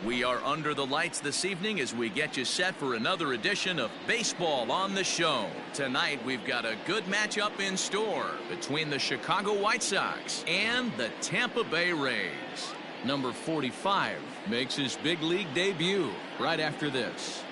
We are under the lights this evening as we get you set for another edition of Baseball on the Show. Tonight we've got a good matchup in store between the Chicago White Sox and the Tampa Bay Rays. Number 45 makes his big league debut right after this.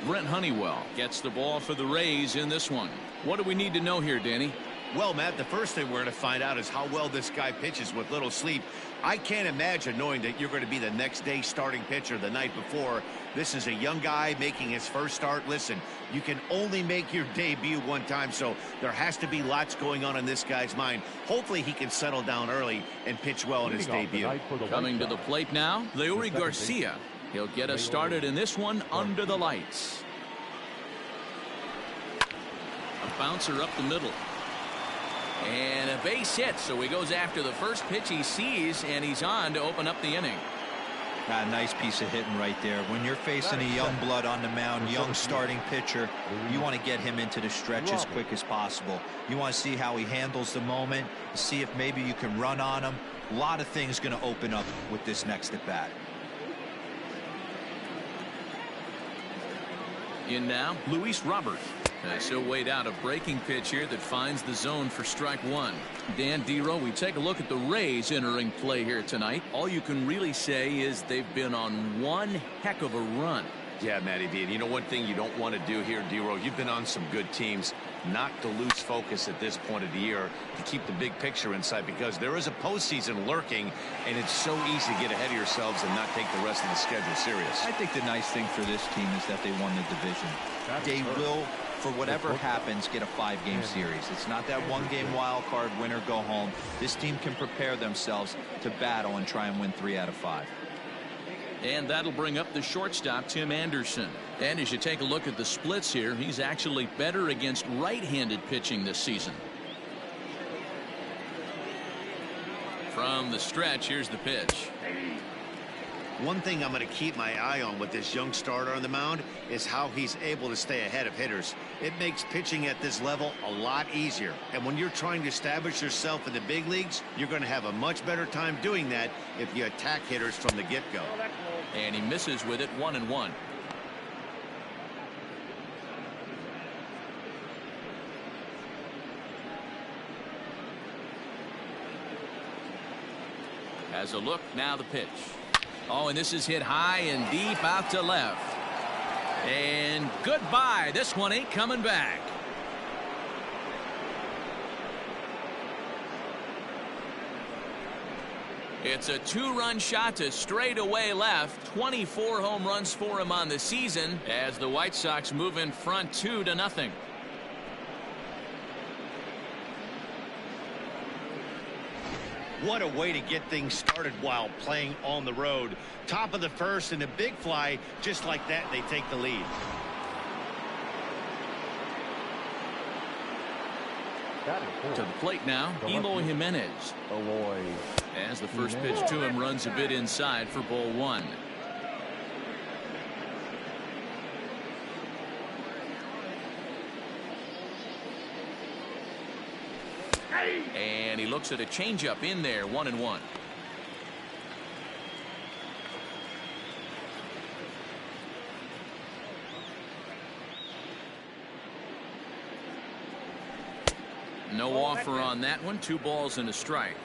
Brent Honeywell gets the ball for the Rays in this one. What do we need to know here, Danny? Well, Matt, the first thing we're going to find out is how well this guy pitches with little sleep. I can't imagine knowing that you're going to be the next day starting pitcher the night before. This is a young guy making his first start. Listen, you can only make your debut one time, so there has to be lots going on in this guy's mind. Hopefully he can settle down early and pitch well in his debut. Coming to the plate now, Leury Garcia. He'll get us started in this one under the lights. A bouncer up the middle. And a base hit, so he goes after the first pitch he sees, and he's on to open up the inning. A nice piece of hitting right there. When you're facing a young blood on the mound, young starting pitcher, you want to get him into the stretch as quick as possible. You want to see how he handles the moment, see if maybe you can run on him. A lot of things going to open up with this next at bat. In now, Luis Robert. As he'll wait out a breaking pitch here that finds the zone for strike one. Dan Dero, we take a look at the Rays entering play here tonight. All you can really say is they've been on one heck of a run. Yeah, Matty D. And you know one thing you don't want to do here, Dero, you've been on some good teams. Not to lose focus at this point of the year, to keep the big picture in sight, because there is a postseason lurking, and it's so easy to get ahead of yourselves and not take the rest of the schedule serious. I think the nice thing for this team is that they won the division. They will, for whatever happens, get a 5-game series. It's not that one-game wild card winner go home. This team can prepare themselves to battle and try and win 3 out of 5. And that'll bring up the shortstop, Tim Anderson. And as you take a look at the splits here, he's actually better against right-handed pitching this season. From the stretch, here's the pitch. One thing I'm going to keep my eye on with this young starter on the mound is how he's able to stay ahead of hitters. It makes pitching at this level a lot easier. And when you're trying to establish yourself in the big leagues, you're going to have a much better time doing that if you attack hitters from the get-go. And he misses with it, 1-1. Has a look, now the pitch. Oh, and this is hit high and deep out to left. And goodbye. This one ain't coming back. It's a 2-run shot to straightaway left. 24 home runs for him on the season as the White Sox move in front 2-0. What a way to get things started while playing on the road. Top of the first and a big fly. Just like that, they take the lead. To the plate now, Eloy Jimenez. As the first pitch to him runs a bit inside for ball 1. And he looks at a changeup in there, 1-1. No offer on that one. 2 balls and a strike.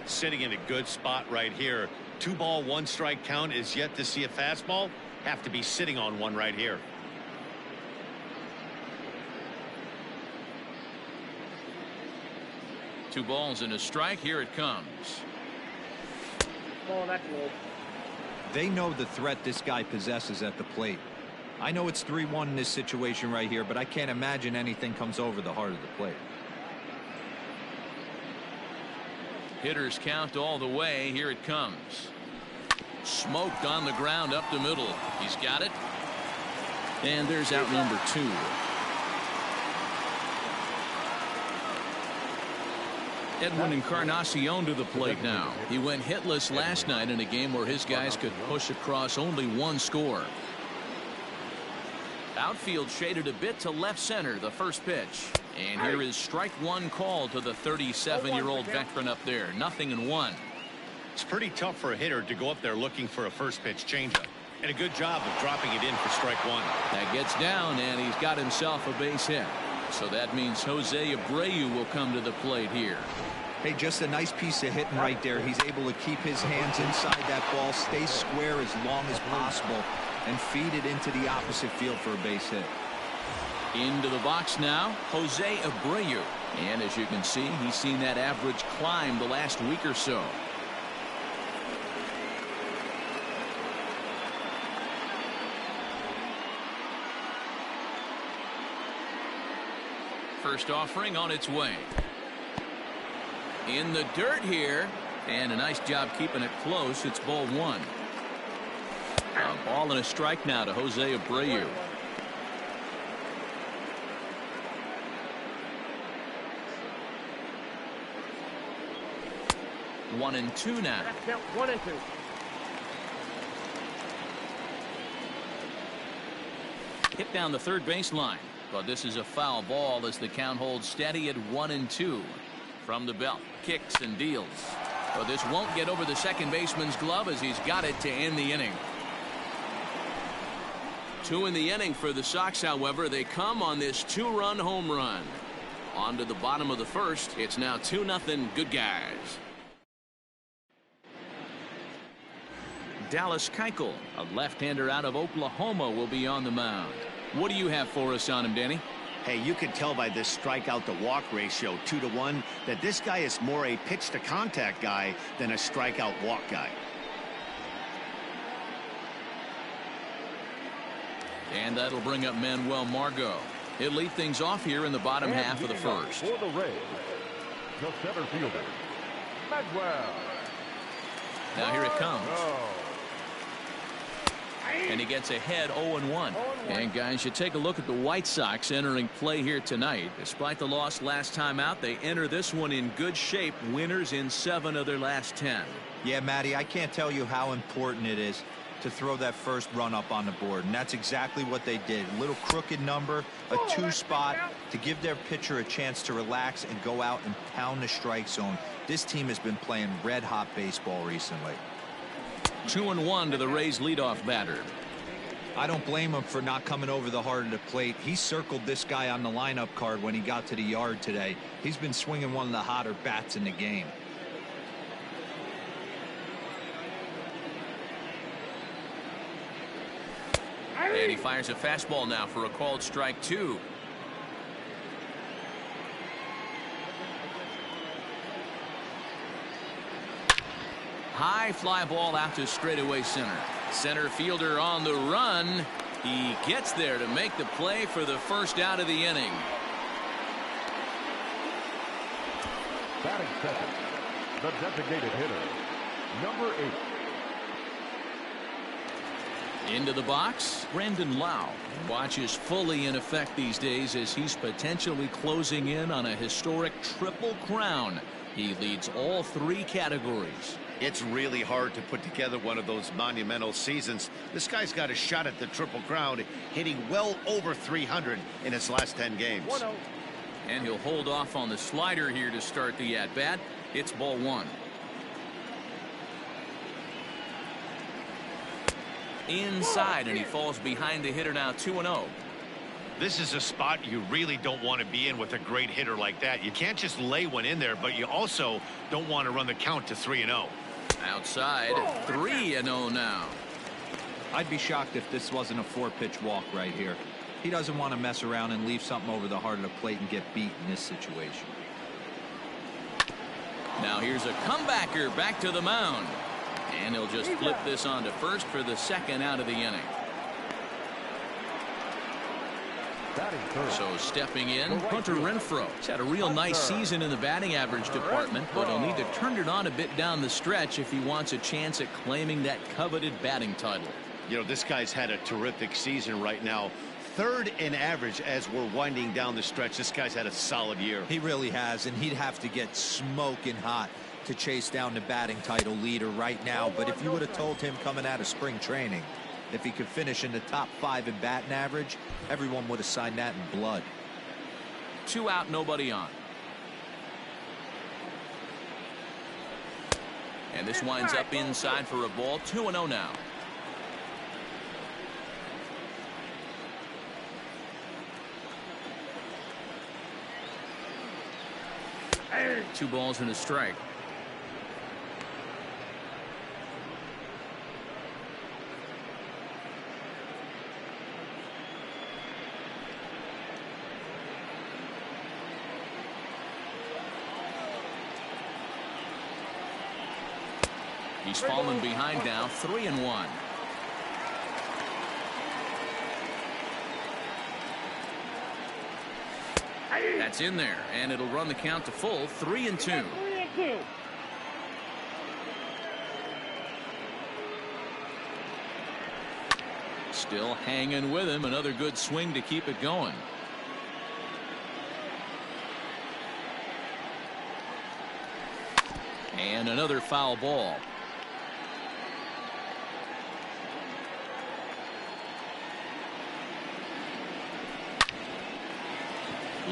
Sitting in a good spot right here. 2-ball, 1-strike count is yet to see a fastball. Have to be sitting on one right here. Two balls and a strike. Here it comes. They know the threat this guy possesses at the plate. I know it's 3-1 in this situation right here, but I can't imagine anything comes over the heart of the plate. Hitters count all the way. Here it comes. Smoked on the ground up the middle. He's got it. And there's out number 2. Edwin Encarnacion to the plate now. He went hitless last night in a game where his guys could push across only 1 score. Outfield shaded a bit to left center, the first pitch. And here is strike one call to the 37-year-old veteran up there. 0-1. It's pretty tough for a hitter to go up there looking for a first pitch changeup. And a good job of dropping it in for strike one. That gets down, and he's got himself a base hit. So that means Jose Abreu will come to the plate here. Hey, just a nice piece of hitting right there. He's able to keep his hands inside that ball, stay square as long as possible, and feed it into the opposite field for a base hit. Into the box now, Jose Abreu. And as you can see, he's seen that average climb the last week or so. First offering on its way. In the dirt here, and a nice job keeping it close. It's ball one. A ball and a strike now to Jose Abreu. One and two now. 1 and 2. Hit down the third baseline. But this is a foul ball as the count holds steady at 1 and 2. From the belt, kicks and deals. But this won't get over the second baseman's glove as he's got it to end the inning. 2 in the inning for the Sox, however. They come on this 2-run home run. On to the bottom of the first. It's now 2-0 good guys. Dallas Keuchel, a left-hander out of Oklahoma, will be on the mound. What do you have for us on him, Danny? Hey, you can tell by this strikeout to walk ratio 2-to-1 that this guy is more a pitch to contact guy than a strikeout walk guy. And that'll bring up Manuel Margot. He'll lead things off here in the bottom half of the first. For the Rays, the center fielder, Manuel. Now here it comes. And he gets ahead 0-1. And guys, you take a look at the White Sox entering play here tonight. Despite the loss last time out, they enter this one in good shape. Winners in 7 of their last 10. Yeah, Matty, I can't tell you how important it is to throw that first run up on the board. And that's exactly what they did. A little crooked number, a 2 spot to give their pitcher a chance to relax and go out and pound the strike zone. This team has been playing red hot baseball recently. 2-1 to the Rays leadoff batter. I don't blame him for not coming over the heart of the plate. He circled this guy on the lineup card when he got to the yard today. He's been swinging one of the hotter bats in the game. And he fires a fastball now for a called strike 2. High fly ball out to straightaway center. Center fielder on the run. He gets there to make the play for the first out of the inning. Batting second, the designated hitter, number 8. Into the box, Brandon Lau. Watches fully in effect these days as he's potentially closing in on a historic triple crown. He leads all 3 categories. It's really hard to put together one of those monumental seasons. This guy's got a shot at the Triple Crown, hitting well over 300 in his last 10 games. 1-0. And he'll hold off on the slider here to start the at-bat. It's ball 1. Inside, and he falls behind the hitter now 2-0. This is a spot you really don't want to be in with a great hitter like that. You can't just lay one in there, but you also don't want to run the count to 3-0. Outside, 3-0 now. I'd be shocked if this wasn't a 4-pitch walk right here. He doesn't want to mess around and leave something over the heart of the plate and get beat in this situation. Now here's a comebacker back to the mound. And he'll just flip this on to first for the second out of the inning. So stepping in, Hunter Renfroe. He's had a real nice season in the batting average department, but he'll need to turn it on a bit down the stretch if he wants a chance at claiming that coveted batting title. You know, this guy's had a terrific season right now. 3rd in average as we're winding down the stretch. This guy's had a solid year. He really has, and he'd have to get smoking hot to chase down the batting title leader right now. But if you would have told him coming out of spring training If he could finish in the top 5 in batting average, everyone would have signed that in blood. 2 out, nobody on. And this winds up inside for a ball. 2-0 now. Two balls and a strike. He's fallen behind now, 3-1. That's in there, and it'll run the count to full, 3-2. Still hanging with him. Another good swing to keep it going. And another foul ball.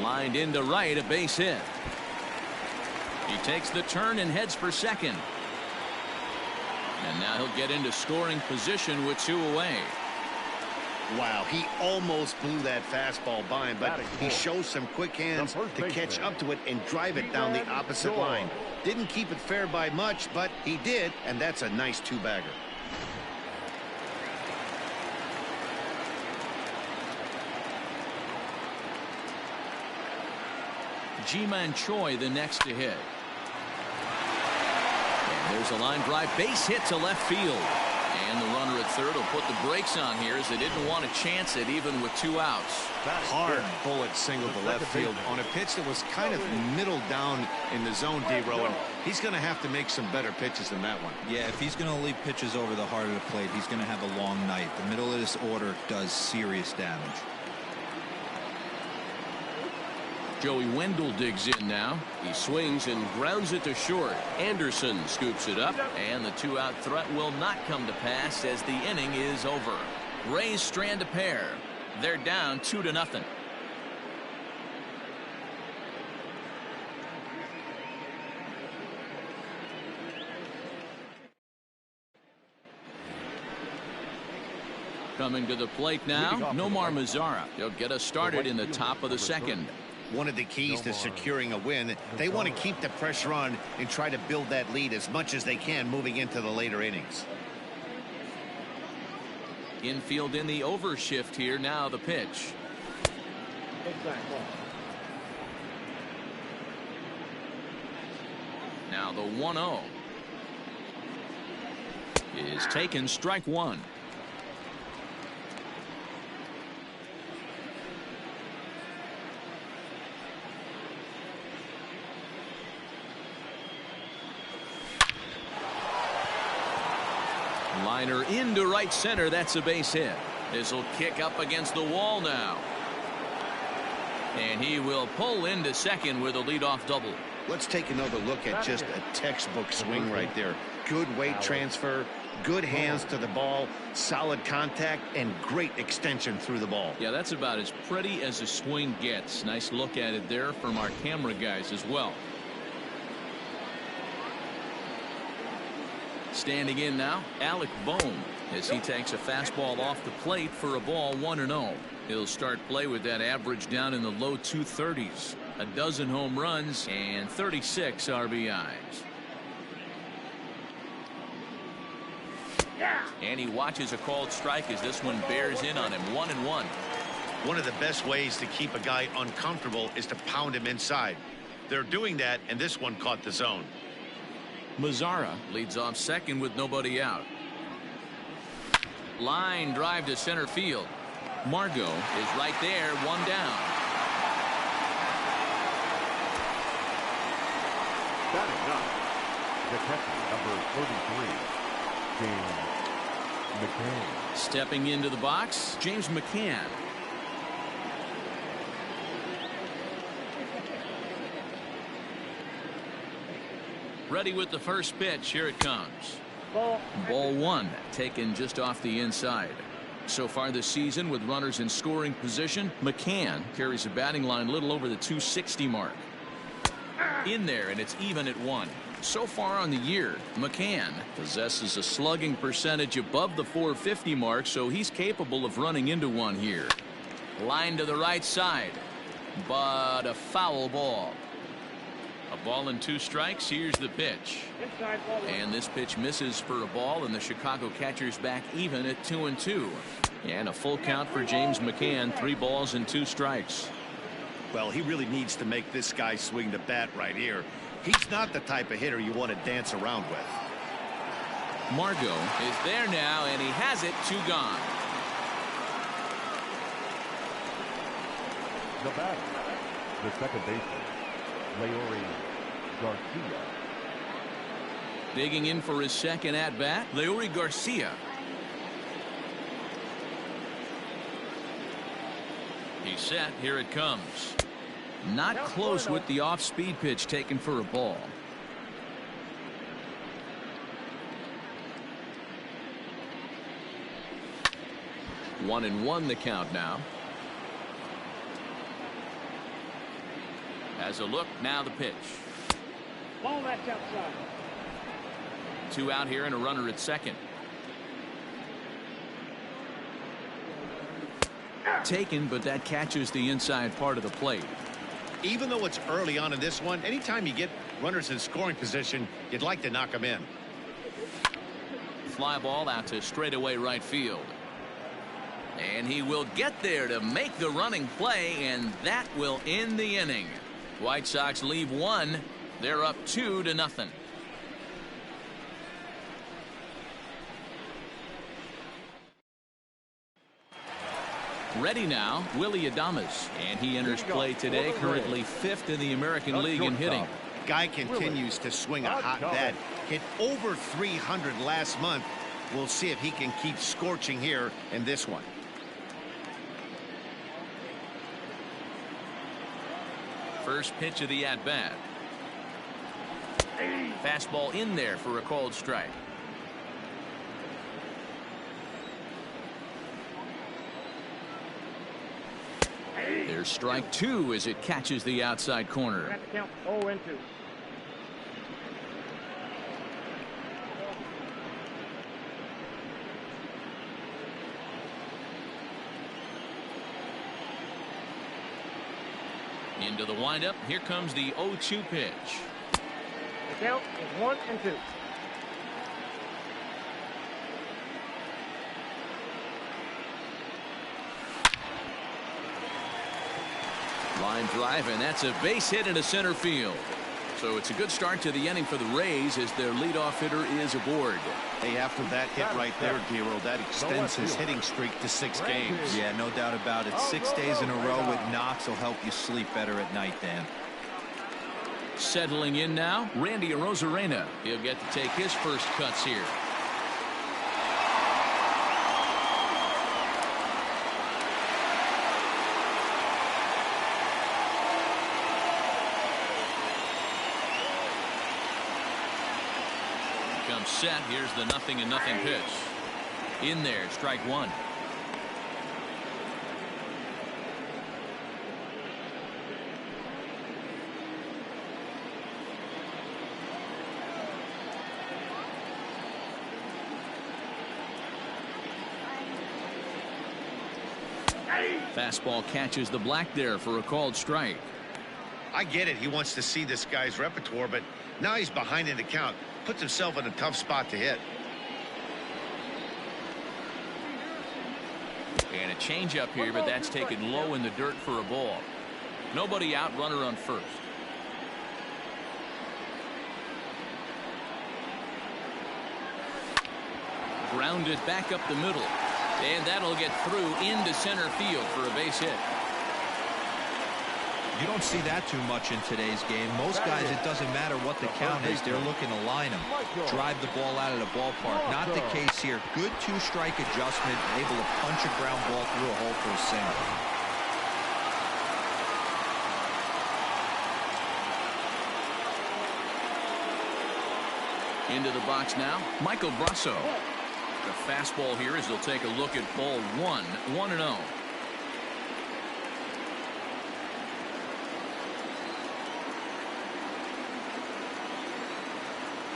Lined into right, a base hit. He takes the turn and heads for second. And now he'll get into scoring position with 2 away. Wow, he almost blew that fastball by him, but he shows some quick hands to catch up to it and drive it down the opposite line. Didn't keep it fair by much, but he did, and that's a nice 2-bagger. Ji-Man Choi the next to hit. And there's a line drive, base hit to left field. And the runner at third will put the brakes on here as they didn't want to chance it even with 2 outs. Hard bullet single to left field on a pitch that was kind of middle down in the zone, D-Row, and he's going to have to make some better pitches than that one. Yeah, if he's going to leave pitches over the heart of the plate, he's going to have a long night. The middle of this order does serious damage. Joey Wendell digs in now. He swings and grounds it to short. Anderson scoops it up, and the 2-out threat will not come to pass as the inning is over. Rays strand a pair. They're down 2-0. Coming to the plate now, Nomar Mazara. He'll get us started in the top of the second. One of the keys to securing a win, they want to keep the pressure on and try to build that lead as much as they can moving into the later innings. Infield in the overshift here. Now the pitch. Now the 1-0 is taken, strike 1. Liner into right center. That's a base hit. This will kick up against the wall now. And he will pull into second with a leadoff double. Let's take another look at just a textbook swing right there. Good weight transfer, good hands to the ball, solid contact, and great extension through the ball. Yeah, that's about as pretty as a swing gets. Nice look at it there from our camera guys as well. Standing in now, Alec Bohm, as he takes a fastball off the plate for a ball, 1-0. He'll start play with that average down in the low 230s. A dozen home runs and 36 RBIs. And he watches a called strike as this one bears in on him. 1-1. One of the best ways to keep a guy uncomfortable is to pound him inside. They're doing that, and this one caught the zone. Mazara leads off second with nobody out. Line drive to center field. Margot is right there, 1 down. Batting up, detective number 33, James McCann. Stepping into the box, James McCann. Ready with the first pitch. Here it comes. Ball 1, taken just off the inside. So far this season, with runners in scoring position, McCann carries a batting line little over the 260 mark. In there, and it's even at 1. So far on the year, McCann possesses a slugging percentage above the 450 mark, so he's capable of running into one here. Line to the right side, but a foul ball. A ball and 2 strikes. Here's the pitch. And this pitch misses for a ball, and the Chicago catcher's back even at 2-2. And a full count for James McCann. 3 balls and 2 strikes. Well, he really needs to make this guy swing the bat right here. He's not the type of hitter you want to dance around with. Margot is there now, and he has it. 2 gone. The batter, the second baseman, Leury Garcia. Digging in for his second at-bat, Leury Garcia. He's set. Here it comes. Not close with the off-speed pitch taken for a ball. One and one the count now. Has a look. Now the pitch. Ball that's outside. 2 out here and a runner at second. Taken, but that catches the inside part of the plate. Even though it's early on in this one, anytime you get runners in scoring position, you'd like to knock them in. Fly ball out to straightaway right field. And he will get there to make the running play, and that will end the inning. White Sox leave 1. They're up 2-0. Ready now, Willie Adames, and he enters play today, currently 5th in the American League in hitting. Guy continues to swing a hot bat. Hit over 300 last month. We'll see if he can keep scorching here in this one. First pitch of the at-bat. Fastball in there for a called strike. There's strike 2 as it catches the outside corner. Count 0-2. Into the windup. Here comes the 0-2 pitch. The count is 1-2. Line drive, and that's a base hit into center field. So it's a good start to the inning for the Rays as their leadoff hitter is aboard. Hey, after that hit right there, Giro, that extends his hitting streak to 6 games. Yeah, no doubt about it. 6 days in a row with knocks will help you sleep better at night, Dan. Settling in now, Randy Arozarena. He'll get to take his first cuts here. Comes set. Here's the 0-0 pitch. In there, strike 1. Fastball catches the black there for a called strike. I get it. He wants to see this guy's repertoire, but now he's behind in the count. Puts himself in a tough spot to hit. And a changeup here, but that's taken low in the dirt for a ball. Nobody out, runner on first. Grounded back up the middle. And that'll get through into center field for a base hit. You don't see that too much in today's game. Most guys, it doesn't matter what the count is. They're looking to line them, drive the ball out of the ballpark. Not the case here. Good 2-strike adjustment, able to punch a ground ball through a hole for a single. Into the box now, Michael Brasso. A fastball here as they'll take a look at ball one. 1-0.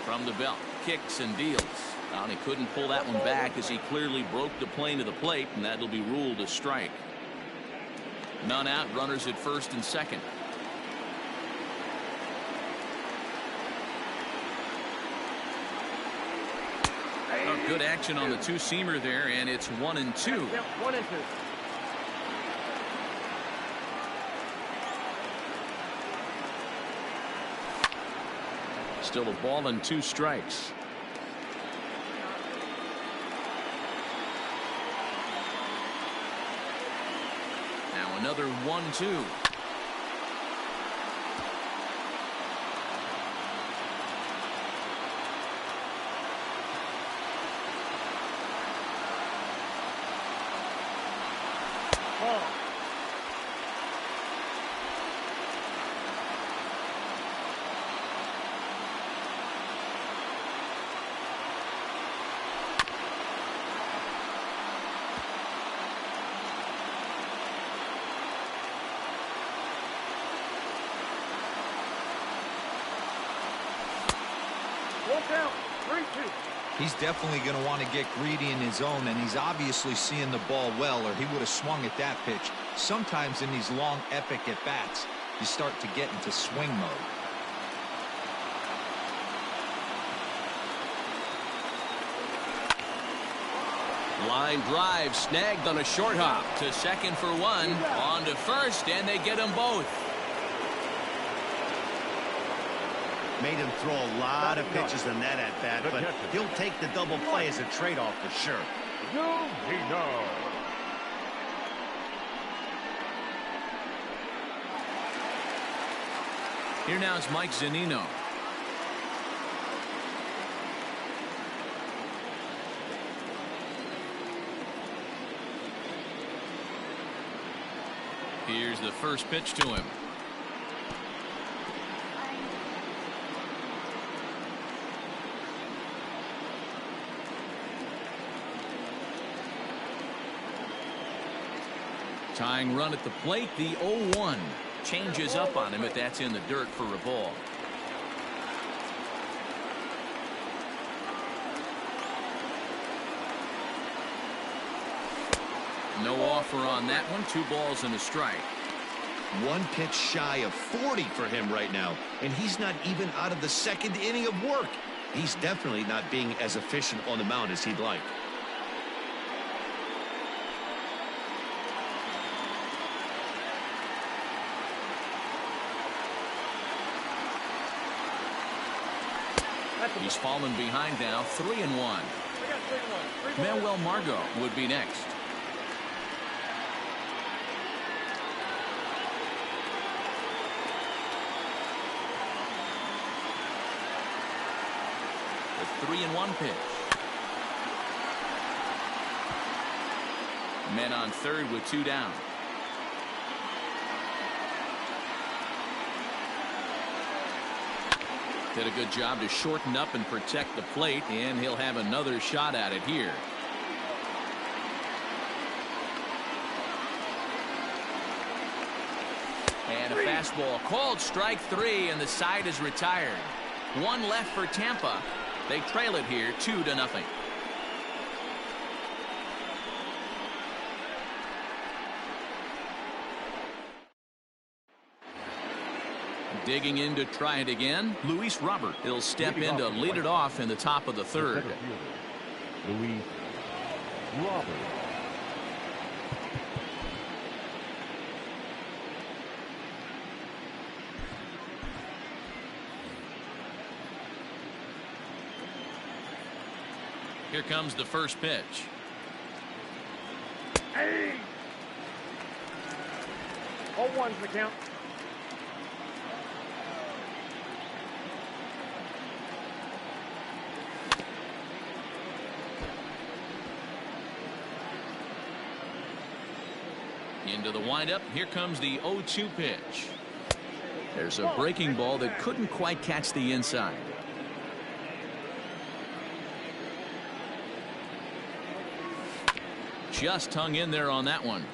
From the belt, kicks and deals. Well, he couldn't pull that one back as he clearly broke the plane to the plate, and that'll be ruled a strike. None out, runners at first and second. Oh, good action on the two-seamer there, and it's 1-2. 1-2. Still a ball and 2 strikes. Now another 1-2. He's definitely going to want to get greedy in his zone, and he's obviously seeing the ball well, or he would have swung at that pitch. Sometimes in these long, epic at-bats, you start to get into swing mode. Line drive snagged on a short hop to second for 1. On to first, and they get them both. Made him throw a lot of pitches in that at-bat, but he'll take the double play as a trade-off for sure. Here now is Mike Zunino. Here's the first pitch to him. Tying run at the plate, the 0-1. Changes up on him, but that's in the dirt for a ball. No offer on that one. 2 balls and a strike. 1 pitch shy of 40 for him right now, and he's not even out of the 2nd inning of work. He's definitely not being as efficient on the mound as he'd like. He's fallen behind now, 3-1. Manuel Margot would be next. The 3-1 pitch. Men on third with 2 down. Did a good job to shorten up and protect the plate, and he'll have another shot at it here. And a fastball called strike 3, and the side is retired. 1 left for Tampa. They trail it here 2-0. Digging in to try it again, Luis Robert. He'll step in to lead it off in the top of the 3rd. Luis Robert. Here comes the first pitch. Hey! 0-1's the count. Into the windup. Here comes the 0-2 pitch. There's a breaking ball that couldn't quite catch the inside. just hung in there on that one.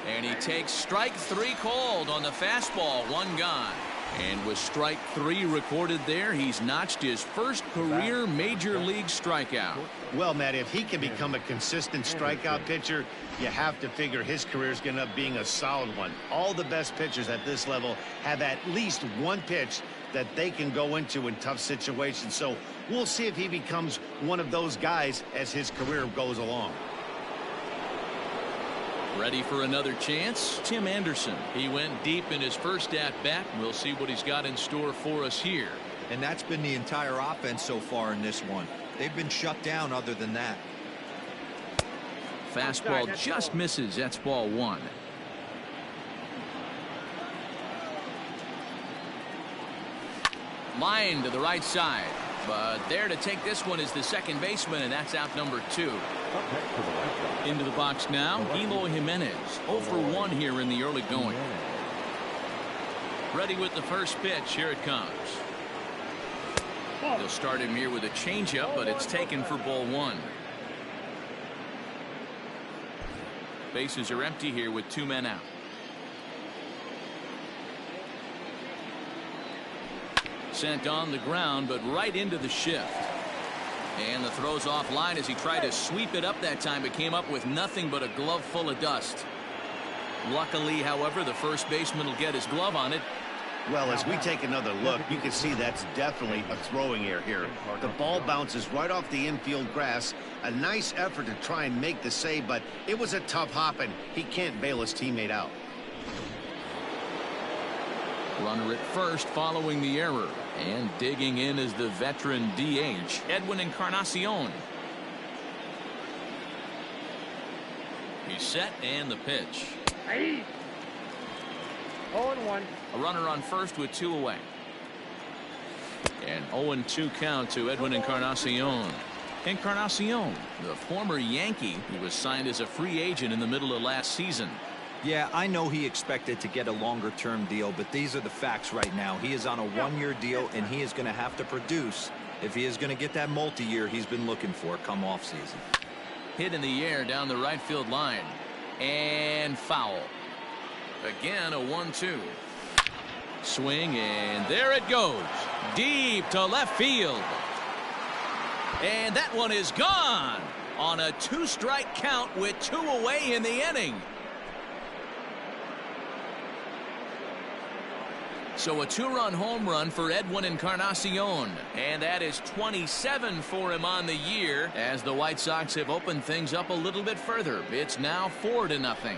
And he takes strike 3 called on the fastball. 1 gone. And with strike 3 recorded there, he's notched his first career major league strikeout. Well, Matt, if he can become a consistent strikeout pitcher, you have to figure his career is going to end up being a solid one. All the best pitchers at this level have at least one pitch that they can go into in tough situations. So we'll see if he becomes one of those guys as his career goes along. Ready for another chance? Tim Anderson. He went deep in his first at-bat. We'll see what he's got in store for us here. And that's been the entire offense so far in this one. They've been shut down other than that. Fastball just misses. That's ball 1. Line to the right side. But there to take this one is the second baseman, and that's out number 2. Into the box now, Eloy Jimenez. 0 for 1 here in the early going. Ready with the first pitch. Here it comes. They'll start him here with a changeup, but it's taken for ball 1. Bases are empty here with 2 men out. Sent on the ground, but right into the shift. And the throw's offline as he tried to sweep it up that time, but came up with nothing but a glove full of dust. Luckily, however, the first baseman will get his glove on it. Well, as we take another look, you can see that's definitely a throwing error here. The ball bounces right off the infield grass. A nice effort to try and make the save, but it was a tough hop, and he can't bail his teammate out. Runner at first following the error. And digging in is the veteran DH, Edwin Encarnacion. He's set and the pitch. 0-1. A runner on first with 2 away. And 0-2 count to Edwin Encarnacion. Encarnacion, the former Yankee, he was signed as a free agent in the middle of last season. Yeah, I know he expected to get a longer-term deal, but these are the facts right now. He is on a 1-year deal, and he is going to have to produce if he is going to get that multi-year he's been looking for come off-season. Hit in the air down the right field line. And foul. Again, a 1-2. Swing, and there it goes. Deep to left field. And that one is gone on a 2-strike count with 2 away in the inning. So a 2-run home run for Edwin Encarnacion. And that is 27 for him on the year as the White Sox have opened things up a little bit further. It's now 4-0.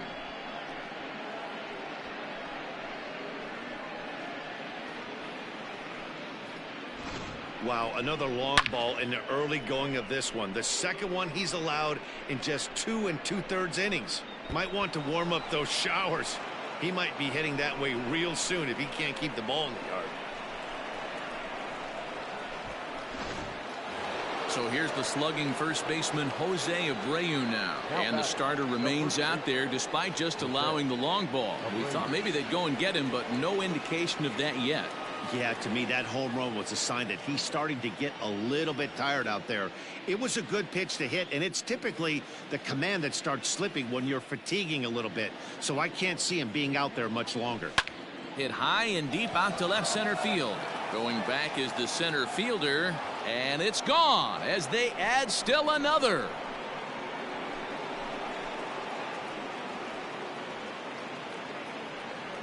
Wow, another long ball in the early going of this one. The second one he's allowed in just 2 2/3 innings. Might want to warm up those showers. He might be heading that way real soon if he can't keep the ball in the yard. So here's the slugging first baseman Jose Abreu now. And the starter remains out there despite just allowing the long ball. We thought maybe they'd go and get him, but no indication of that yet. Yeah, to me, that home run was a sign that he's starting to get a little bit tired out there. It was a good pitch to hit, and it's typically the command that starts slipping when you're fatiguing a little bit. So I can't see him being out there much longer. Hit high and deep out to left center field. Going back is the center fielder, and it's gone as they add still another.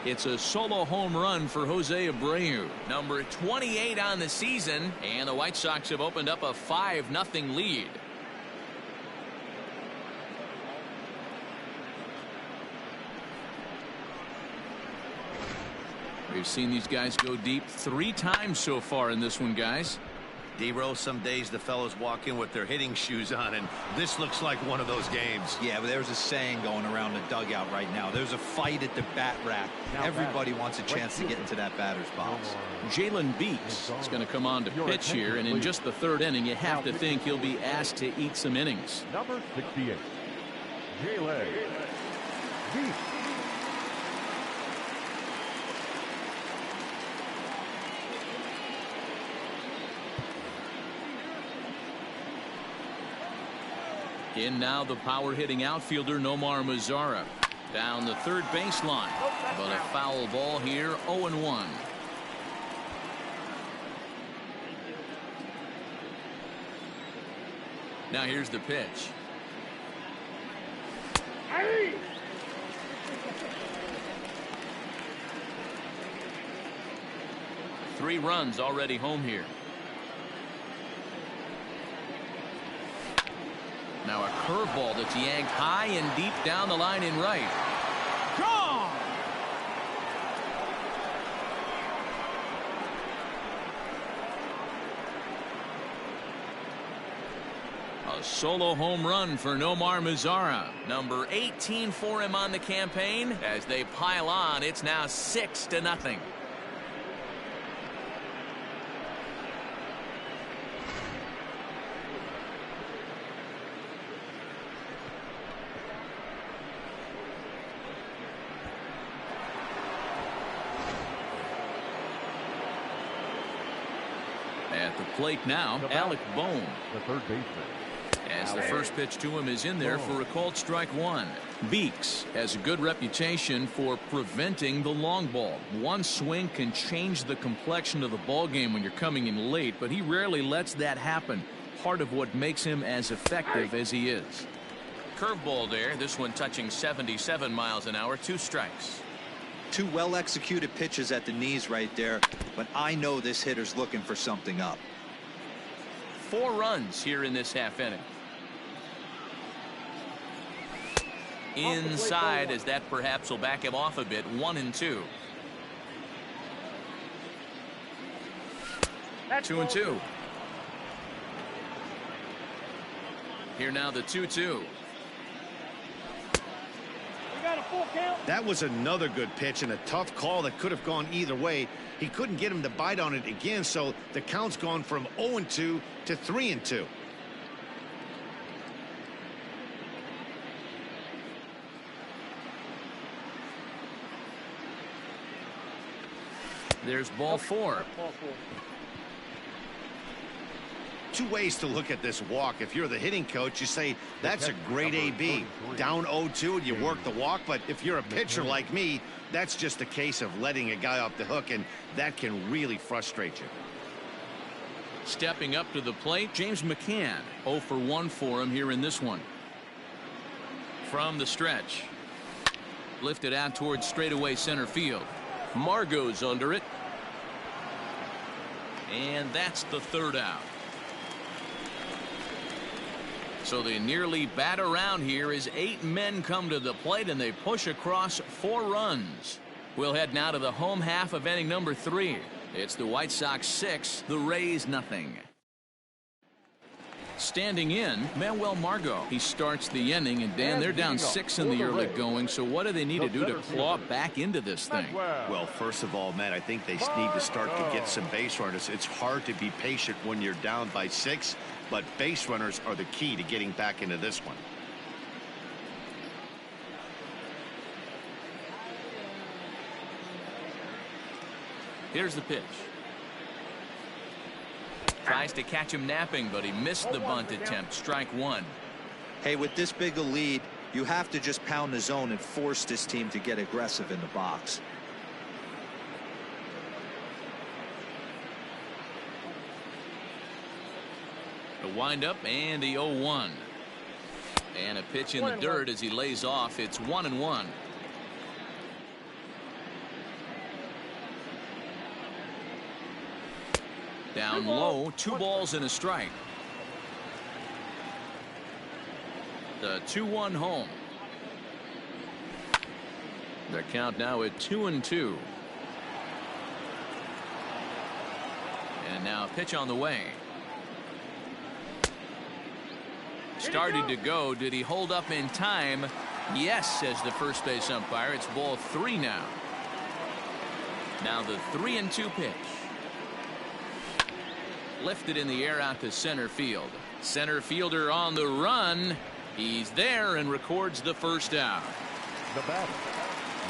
It's a solo home run for Jose Abreu, number 28 on the season, and the White Sox have opened up a 5-0 lead. We've seen these guys go deep 3 times so far in this one, guys. D-Rose, some days the fellows walk in with their hitting shoes on, and this looks like one of those games. Yeah, but there's a saying going around the dugout right now. There's a fight at the bat rack. Everybody wants a chance to get into that batter's box. Jalen Beeks is going to come on to pitch here, and in just the 3rd inning, you have to think he'll be asked to eat some innings. Number 68, Jalen Beeks. In now the power-hitting outfielder Nomar Mazara. Down the third baseline. But a foul ball here, 0-1. Now here's the pitch. Hey! 3 runs already home here. Now a curveball that's yanked high and deep down the line in right. Gone! A solo home run for Nomar Mazara. Number 18 for him on the campaign. As they pile on, it's now 6-0. At the plate now, Alec Bohm. The third baseman. As the first pitch to him is in there for a called strike 1. Beeks has a good reputation for preventing the long ball. One swing can change the complexion of the ball game when you're coming in late, but he rarely lets that happen. Part of what makes him as effective as he is. Curveball there. This one touching 77 miles an hour. 2 strikes. 2 well-executed pitches at the knees right there, but I know this hitter's looking for something up. 4 runs here in this half inning. Inside, as that perhaps will back him off a bit. 1-2. 2-2. Here now the 2-2. That was another good pitch and a tough call that could have gone either way. He couldn't get him to bite on it again, so the count's gone from 0-2 to 3-2. There's ball 4. 2 ways to look at this walk. If you're the hitting coach, you say that's a great AB. Down 0-2 and you work the walk, but if you're a pitcher like me, that's just a case of letting a guy off the hook, and that can really frustrate you. Stepping up to the plate, James McCann. 0 for 1 for him here in this one. From the stretch. Lifted out towards straightaway center field. Margot's under it. And that's the 3rd out. So they nearly bat around here as 8 men come to the plate and they push across 4 runs. We'll head now to the home half of inning number 3. It's the White Sox 6, the Rays nothing. Standing in, Manuel Margot. He starts the inning, and Dan, they're down 6 in the early going, so what do they need to do to claw back into this thing? Well, first of all, Matt, I think they need to start to get some base runners. It's hard to be patient when you're down by 6, but base runners are the key to getting back into this one. Here's the pitch. Tries to catch him napping, but he missed the bunt attempt. Strike 1. Hey, with this big a lead, you have to just pound the zone and force this team to get aggressive in the box. The windup and the 0-1. And a pitch in the dirt as he lays off. It's 1-1. Down low, 2 balls and a strike. The 2-1 home. The count now at 2-2. And now a pitch on the way. Started to go. Did he hold up in time? Yes, says the first base umpire. It's ball 3 now. Now the 3-2 pitch. Lifted in the air out to center field. Center fielder on the run. He's there and records the first out. The batter,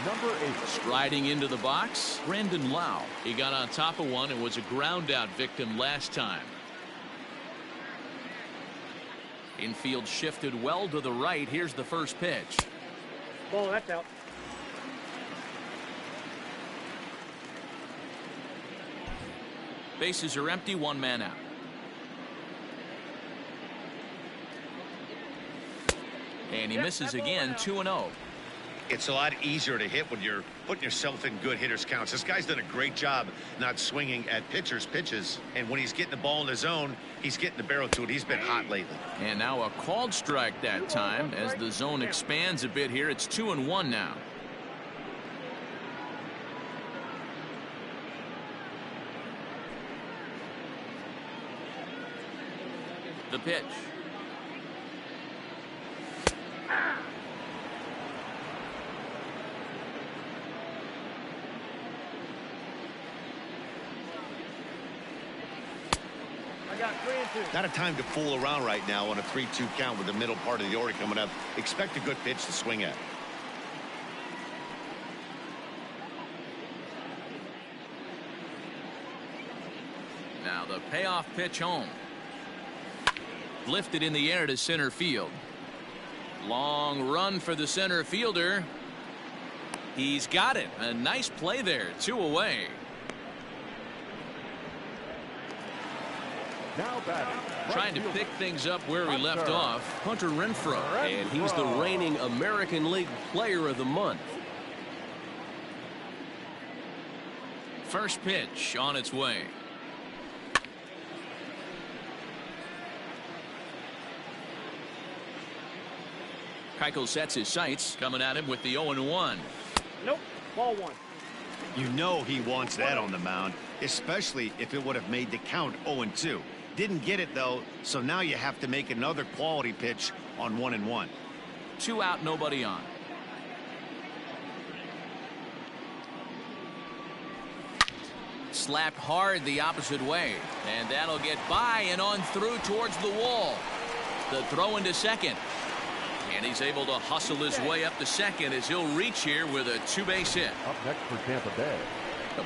number 8. Striding into the box, Brandon Lau. He got on top of one and was a ground out victim last time. Infield shifted well to the right. Here's the first pitch. Ball, that's out. Bases are empty, one man out. And he misses again, 2-0. It's a lot easier to hit when you're putting yourself in good hitters counts. This guy's done a great job not swinging at pitchers' pitches. And when he's getting the ball in the zone, he's getting the barrel to it. He's been hot lately. And now a called strike that time as the zone expands a bit here. It's 2-1 now. The pitch. Not a time to fool around right now on a 3-2 count with the middle part of the order coming up. Expect a good pitch to swing at. Now the payoff pitch home. Lifted in the air to center field. Long run for the center fielder. He's got it. A nice play there. 2 away. Now batting. Trying to pick things up where we left off, Hunter Renfroe, and he's the reigning American League Player of the Month. First pitch on its way. Keuchel sets his sights, coming at him with the 0-1. Nope. Ball 1. You know he wants that on the mound, especially if it would have made the count 0-2. Didn't get it, though, so now you have to make another quality pitch on 1-1. 2 out, nobody on. Slapped hard the opposite way, and that'll get by and on through towards the wall. The throw into second. And he's able to hustle his way up to second as he'll reach here with a 2-base hit. Up next for Tampa Bay.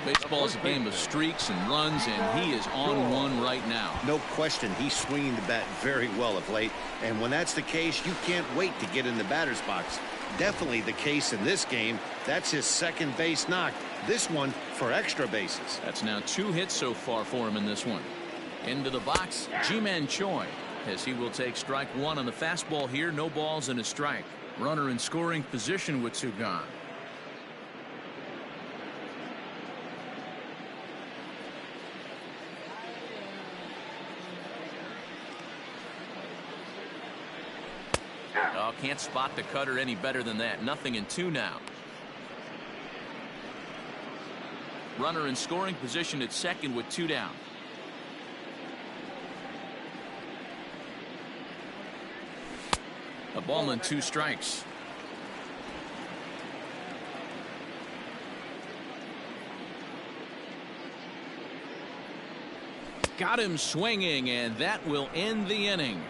Baseball's a game of streaks and runs, and he is on one right now. No question, he's swinging the bat very well of late. And when that's the case, you can't wait to get in the batter's box. Definitely the case in this game. That's his second base knock. This one for extra bases. That's now 2 hits so far for him in this one. Into the box, Ji-Man Choi, as he will take strike 1 on the fastball here. No balls and a strike. Runner in scoring position with 2 gone. Oh, can't spot the cutter any better than that. 0-2 now. Runner in scoring position at second with 2 down. A ball and 2 strikes. Got him swinging, and that will end the inning.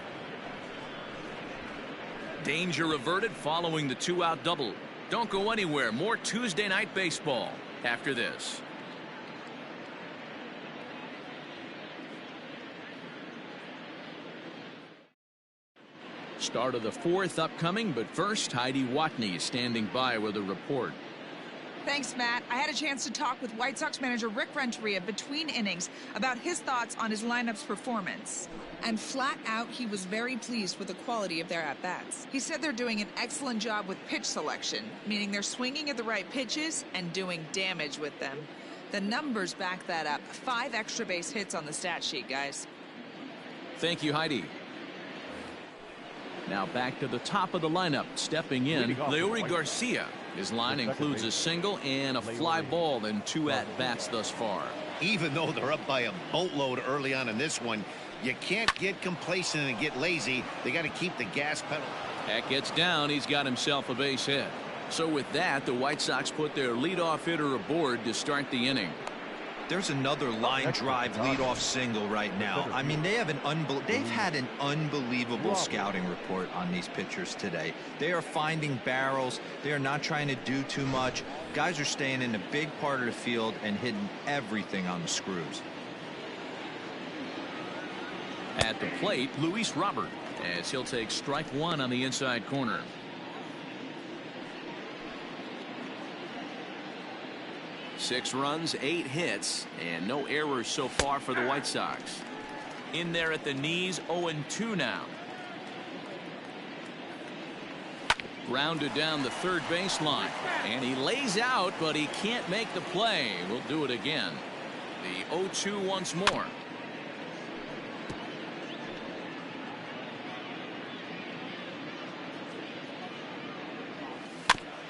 Danger averted following the 2-out double. Don't go anywhere. More Tuesday night baseball after this. Start of the 4th upcoming, but first, Heidi Watney standing by with a report. Thanks, Matt. I had a chance to talk with White Sox manager Rick Renteria between innings about his thoughts on his lineup's performance. And flat out, he was very pleased with the quality of their at-bats. He said they're doing an excellent job with pitch selection, meaning they're swinging at the right pitches and doing damage with them. The numbers back that up. 5 extra base hits on the stat sheet, guys. Thank you, Heidi. Now back to the top of the lineup. Stepping in, Leury Garcia. His line includes a single and a fly ball in 2 at-bats thus far. Even though they're up by a boatload early on in this one, you can't get complacent and get lazy. They got to keep the gas pedal. That gets down. He's got himself a base hit. So with that, the White Sox put their leadoff hitter aboard to start the inning. There's another line drive leadoff single right now. I mean, they've had an unbelievable scouting report on these pitchers today. They are finding barrels. They are not trying to do too much. Guys are staying in the big part of the field and hitting everything on the screws. At the plate, Luis Robert, as he'll take strike one on the inside corner. Six runs, 8 hits, and no errors so far for the White Sox. In there at the knees, 0-2 now. Grounded down the third baseline, and he lays out, but he can't make the play. We'll do it again. The 0-2 once more.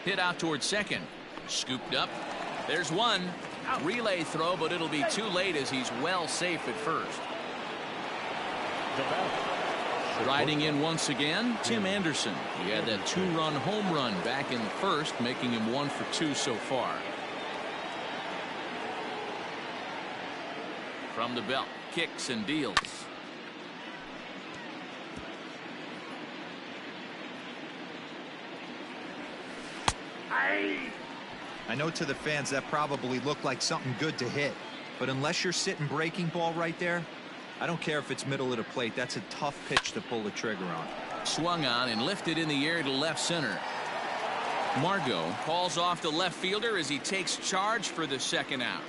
Hit out towards second. Scooped up. There's one. Relay throw, but it'll be too late as he's well safe at first. Riding in once again, Tim Anderson. He had that 2-run home run back in the first, making him 1 for 2 so far. From the belt, kicks and deals. I know to the fans that probably looked like something good to hit, but unless you're sitting breaking ball right there, I don't care if it's middle of the plate. That's a tough pitch to pull the trigger on. Swung on and lifted in the air to left center. Margot calls off the left fielder as he takes charge for the second out.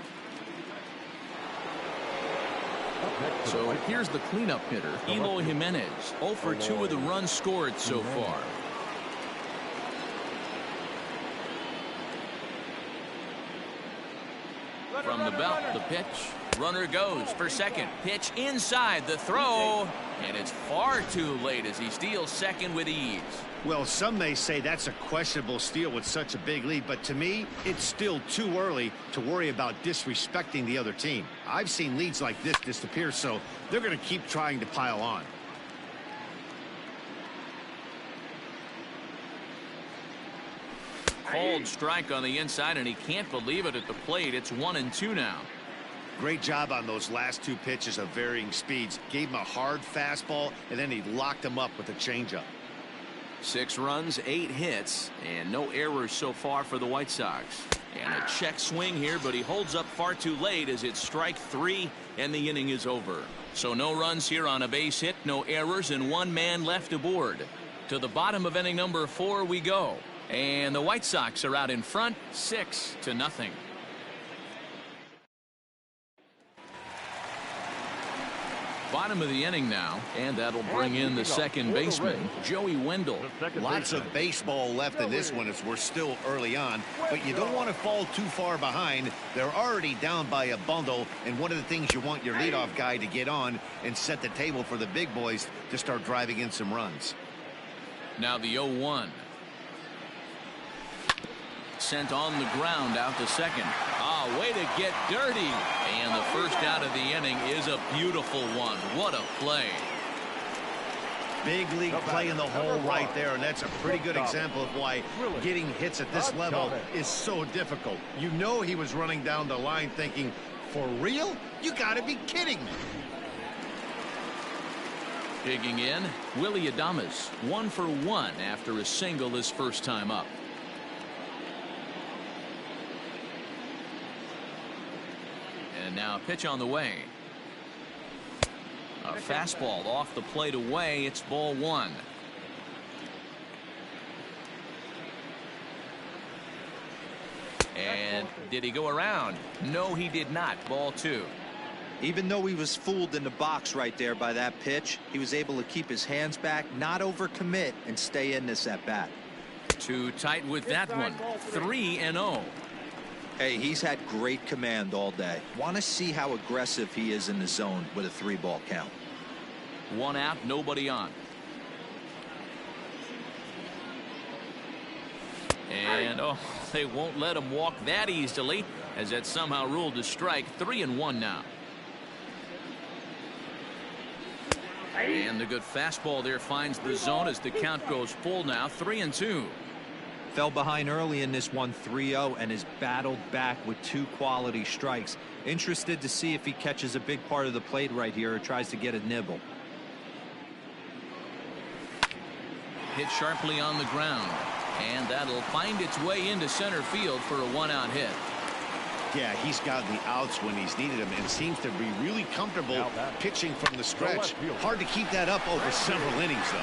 So here's the cleanup hitter, Eloy Jimenez. 0 for 2 of the runs scored so far. From the belt, the pitch. Runner goes for second. Pitch inside the throw. And it's far too late as he steals second with ease. Well, some may say that's a questionable steal with such a big lead, but to me, it's still too early to worry about disrespecting the other team. I've seen leads like this disappear, so they're going to keep trying to pile on. Cold strike on the inside, and he can't believe it at the plate. It's 1-2 now. Great job on those last 2 pitches of varying speeds. Gave him a hard fastball, and then he locked him up with a changeup. 6 runs, 8 hits, and no errors so far for the White Sox. And a check swing here, but he holds up far too late as it's strike 3, and the inning is over. So no runs here on a base hit, no errors, and 1 man left aboard. To the bottom of inning number 4 we go. And the White Sox are out in front, 6-0. Bottom of the inning now, and that'll bring in the second baseman, Joey Wendell. Lots of baseball left in this one as we're still early on, but you don't want to fall too far behind. They're already down by a bundle, and one of the things you want your leadoff guy to get on and set the table for the big boys to start driving in some runs. Now the 0-1. Sent on the ground out to second. Way to get dirty. And the first out of the inning is a beautiful one. What a play. Big league play in the hole right there, and that's a pretty good example of why getting hits at this level is so difficult. You know he was running down the line thinking, for real? You got to be kidding me. Digging in, Willie Adames, 1 for 1 after a single his first time up. And now a pitch on the way. A fastball off the plate away. It's ball 1. And did he go around? No, he did not. Ball 2. Even though he was fooled in the box right there by that pitch, he was able to keep his hands back, not overcommit, and stay in this at bat. Too tight with that one. 3-0. Hey, he's had great command all day. Want to see how aggressive he is in the zone with a 3-ball count. 1 out, nobody on. And they won't let him walk that easily, as that's somehow ruled a strike. 3-1 now. And the good fastball there finds the zone as the count goes full now. 3-2. Fell behind early in this one, 3-0, and has battled back with 2 quality strikes. Interested to see if he catches a big part of the plate right here or tries to get a nibble. Hit sharply on the ground, and that'll find its way into center field for a 1-out hit. Yeah, he's gotten the outs when he's needed them and seems to be really comfortable pitching from the stretch. Hard to keep that up over several innings, though.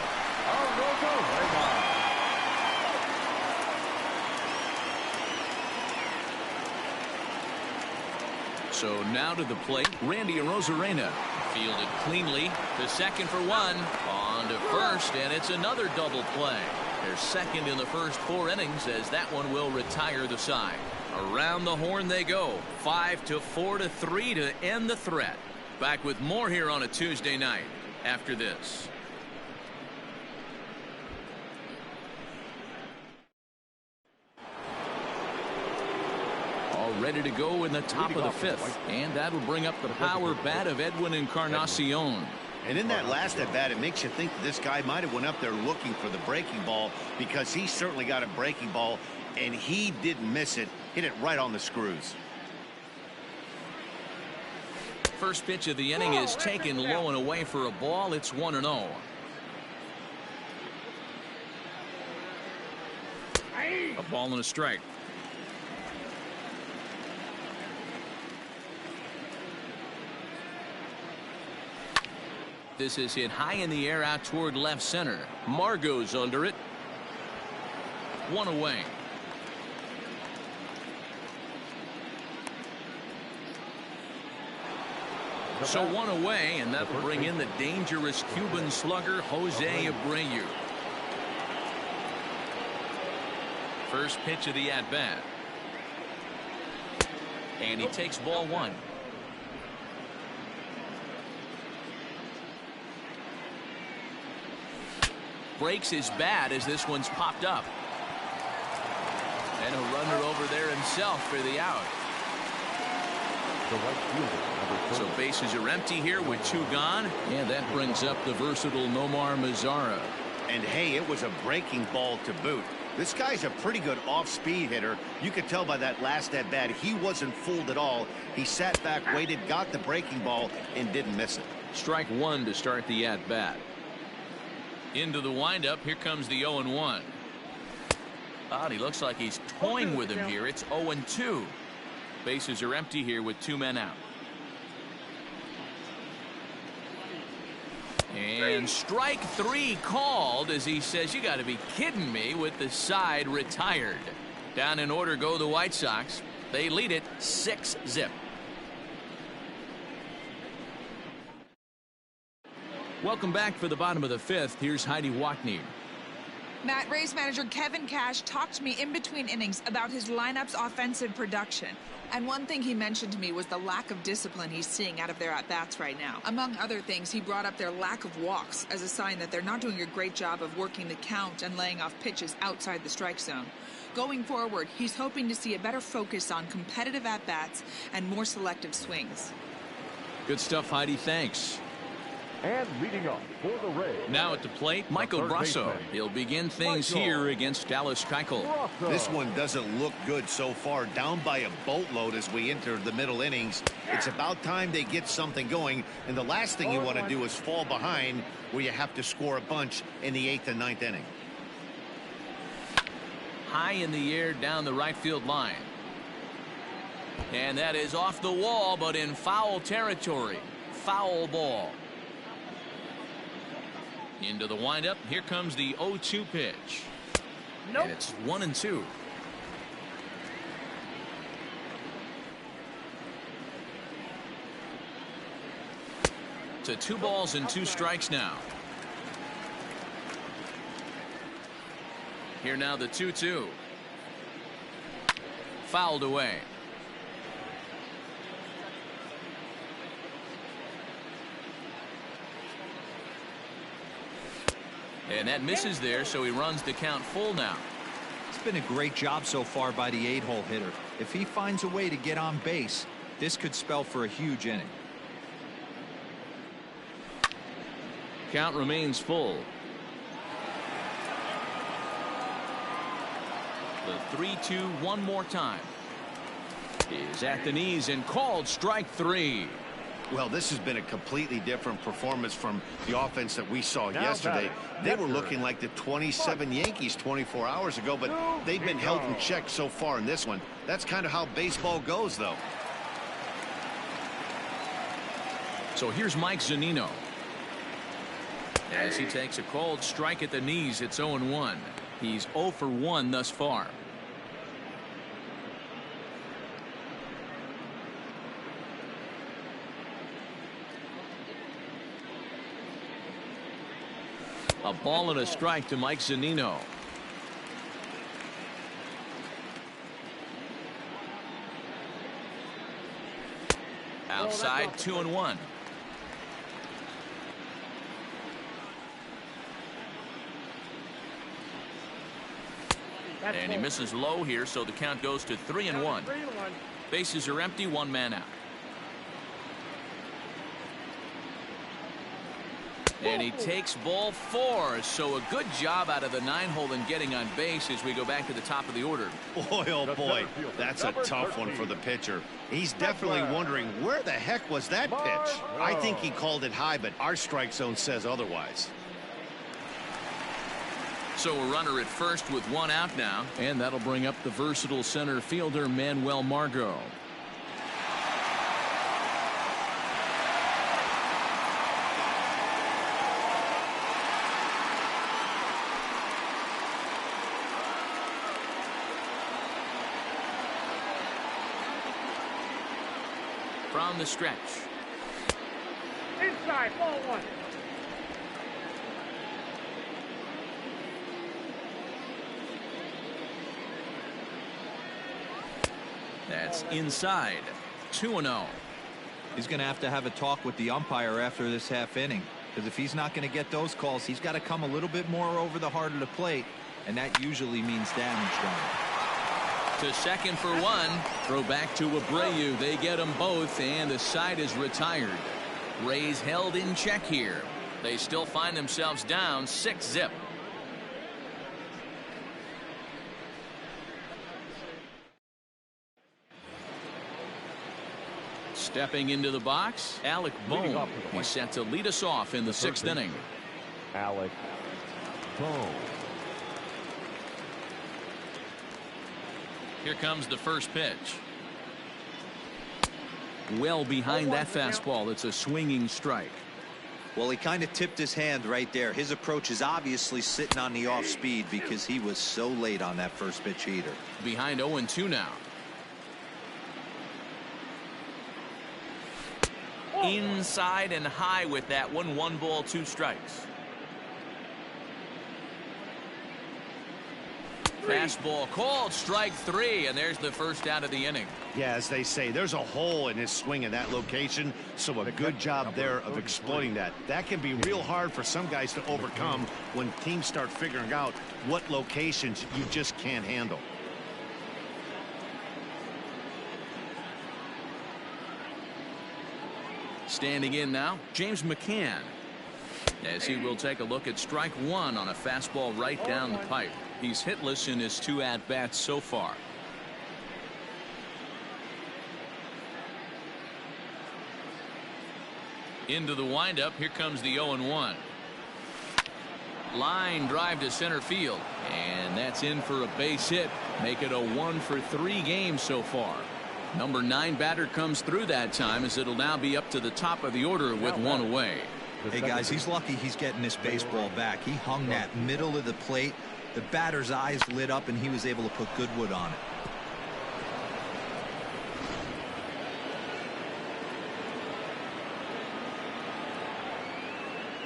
So now to the plate, Randy Arozarena. Fielded cleanly to second for one. On to first, and it's another double play. They're second in the first 4 innings as that one will retire the side. Around the horn they go. 5-4-3 to end the threat. Back with more here on a Tuesday night after this. All ready to go in the top of the 5th. And that'll bring up the power bat of Edwin Encarnacion. And in that last at bat, it makes you think that this guy might have went up there looking for the breaking ball, because he certainly got a breaking ball and he didn't miss it. Hit it right on the screws. First pitch of the inning is taken low and away for a ball. It's 1-0. A ball and a strike. This is hit high in the air out toward left center. Margot's under it. 1 away. So 1 away, and that will bring in the dangerous Cuban slugger Jose Abreu. First pitch of the at-bat. And he takes ball 1. Breaks his bat as this one's popped up. And a runner over there himself for the out. So bases are empty here with 2 gone. And that brings up the versatile Nomar Mazara. And hey, it was a breaking ball to boot. This guy's a pretty good off-speed hitter. You could tell by that last at bat he wasn't fooled at all. He sat back, waited, got the breaking ball, and didn't miss it. Strike 1 to start the at-bat. Into the windup. Here comes the 0-1. He looks like he's toying with him here. It's 0-2. Bases are empty here with 2 men out. And strike 3 called as he says, "You got to be kidding me," with the side retired. Down in order go the White Sox. They lead it 6-0. Welcome back for the bottom of the 5th. Here's Heidi Watney. Matt, Rays manager Kevin Cash talked to me in between innings about his lineup's offensive production. And one thing he mentioned to me was the lack of discipline he's seeing out of their at-bats right now. Among other things, he brought up their lack of walks as a sign that they're not doing a great job of working the count and laying off pitches outside the strike zone. Going forward, he's hoping to see a better focus on competitive at-bats and more selective swings. Good stuff, Heidi. Thanks. And leading up for the Rays. Now at the plate, Michael Brasso. He'll begin things here against Dallas Keuchel. This one doesn't look good so far. Down by a boatload as we enter the middle innings. It's about time they get something going. And the last thing you want to do is fall behind where you have to score a bunch in the 8th and 9th inning. High in the air down the right field line. And that is off the wall, but in foul territory. Foul ball. Into the windup. Here comes the 0-2 pitch. Nope. And it's 1-2. To 2 balls and 2 strikes now. Here now the 2-2. Fouled away. And that misses there, so he runs the count full now. It's been a great job so far by the 8-hole hitter. If he finds a way to get on base, this could spell for a huge inning. Count remains full. The 3-2 one more time is at the knees and called strike 3. Well, this has been a completely different performance from the offense that we saw Now yesterday. batting, They were Netzer. looking like the 27 Yankees 24 hours ago, but they've been held in check so far in this one. That's kind of how baseball goes, though. So here's Mike Zunino. As he takes a cold strike at the knees, it's 0-1. He's 0 for 1 thus far. A ball and a strike to Mike Zunino. Outside, 2-1. And he misses low here, so the count goes to 3-1. Bases are empty, 1 man out. And he takes ball 4, so a good job out of the 9-hole in getting on base as we go back to the top of the order. Boy, oh boy, that's a tough one for the pitcher. He's definitely wondering, where the heck was that pitch? I think he called it high, but our strike zone says otherwise. So a runner at first with 1 out now, and that'll bring up the versatile center fielder Manuel Margot. From the stretch. Inside, ball 1. That's inside. 2-0. He's going to have a talk with the umpire after this half inning, because if he's not going to get those calls, he's got to come a little bit more over the heart of the plate, and that usually means damage done. To second for 1. Throw back to Abreu. They get them both, and the side is retired. Rays held in check here. They still find themselves down 6-0. Stepping into the box, Alec Bohm. He's set to lead us off in the 6th inning. Alec Bohm. Here comes the first pitch. Well behind that fastball. It's a swinging strike. Well, he kind of tipped his hand right there. His approach is obviously sitting on the off speed because he was so late on that first pitch heater. Behind 0-2 now. Inside and high with that one. 1 ball, 2 strikes. Fastball called, strike 3, and there's the first out of the inning. Yeah, as they say, there's a hole in his swing in that location, so a good job there of exploiting that. That can be real hard for some guys to overcome when teams start figuring out what locations you just can't handle. Standing in now, James McCann, as he will take a look at strike 1 on a fastball right down the pipe. He's hitless in his 2 at-bats so far. Into the windup. Here comes the 0-1. Line drive to center field, and that's in for a base hit. Make it a 1 for 3 games so far. Number 9 batter comes through that time, as it'll now be up to the top of the order with 1 away. Hey guys, he's lucky he's getting this baseball back. He hung that middle of the plate. The batter's eyes lit up, and he was able to put good wood on it.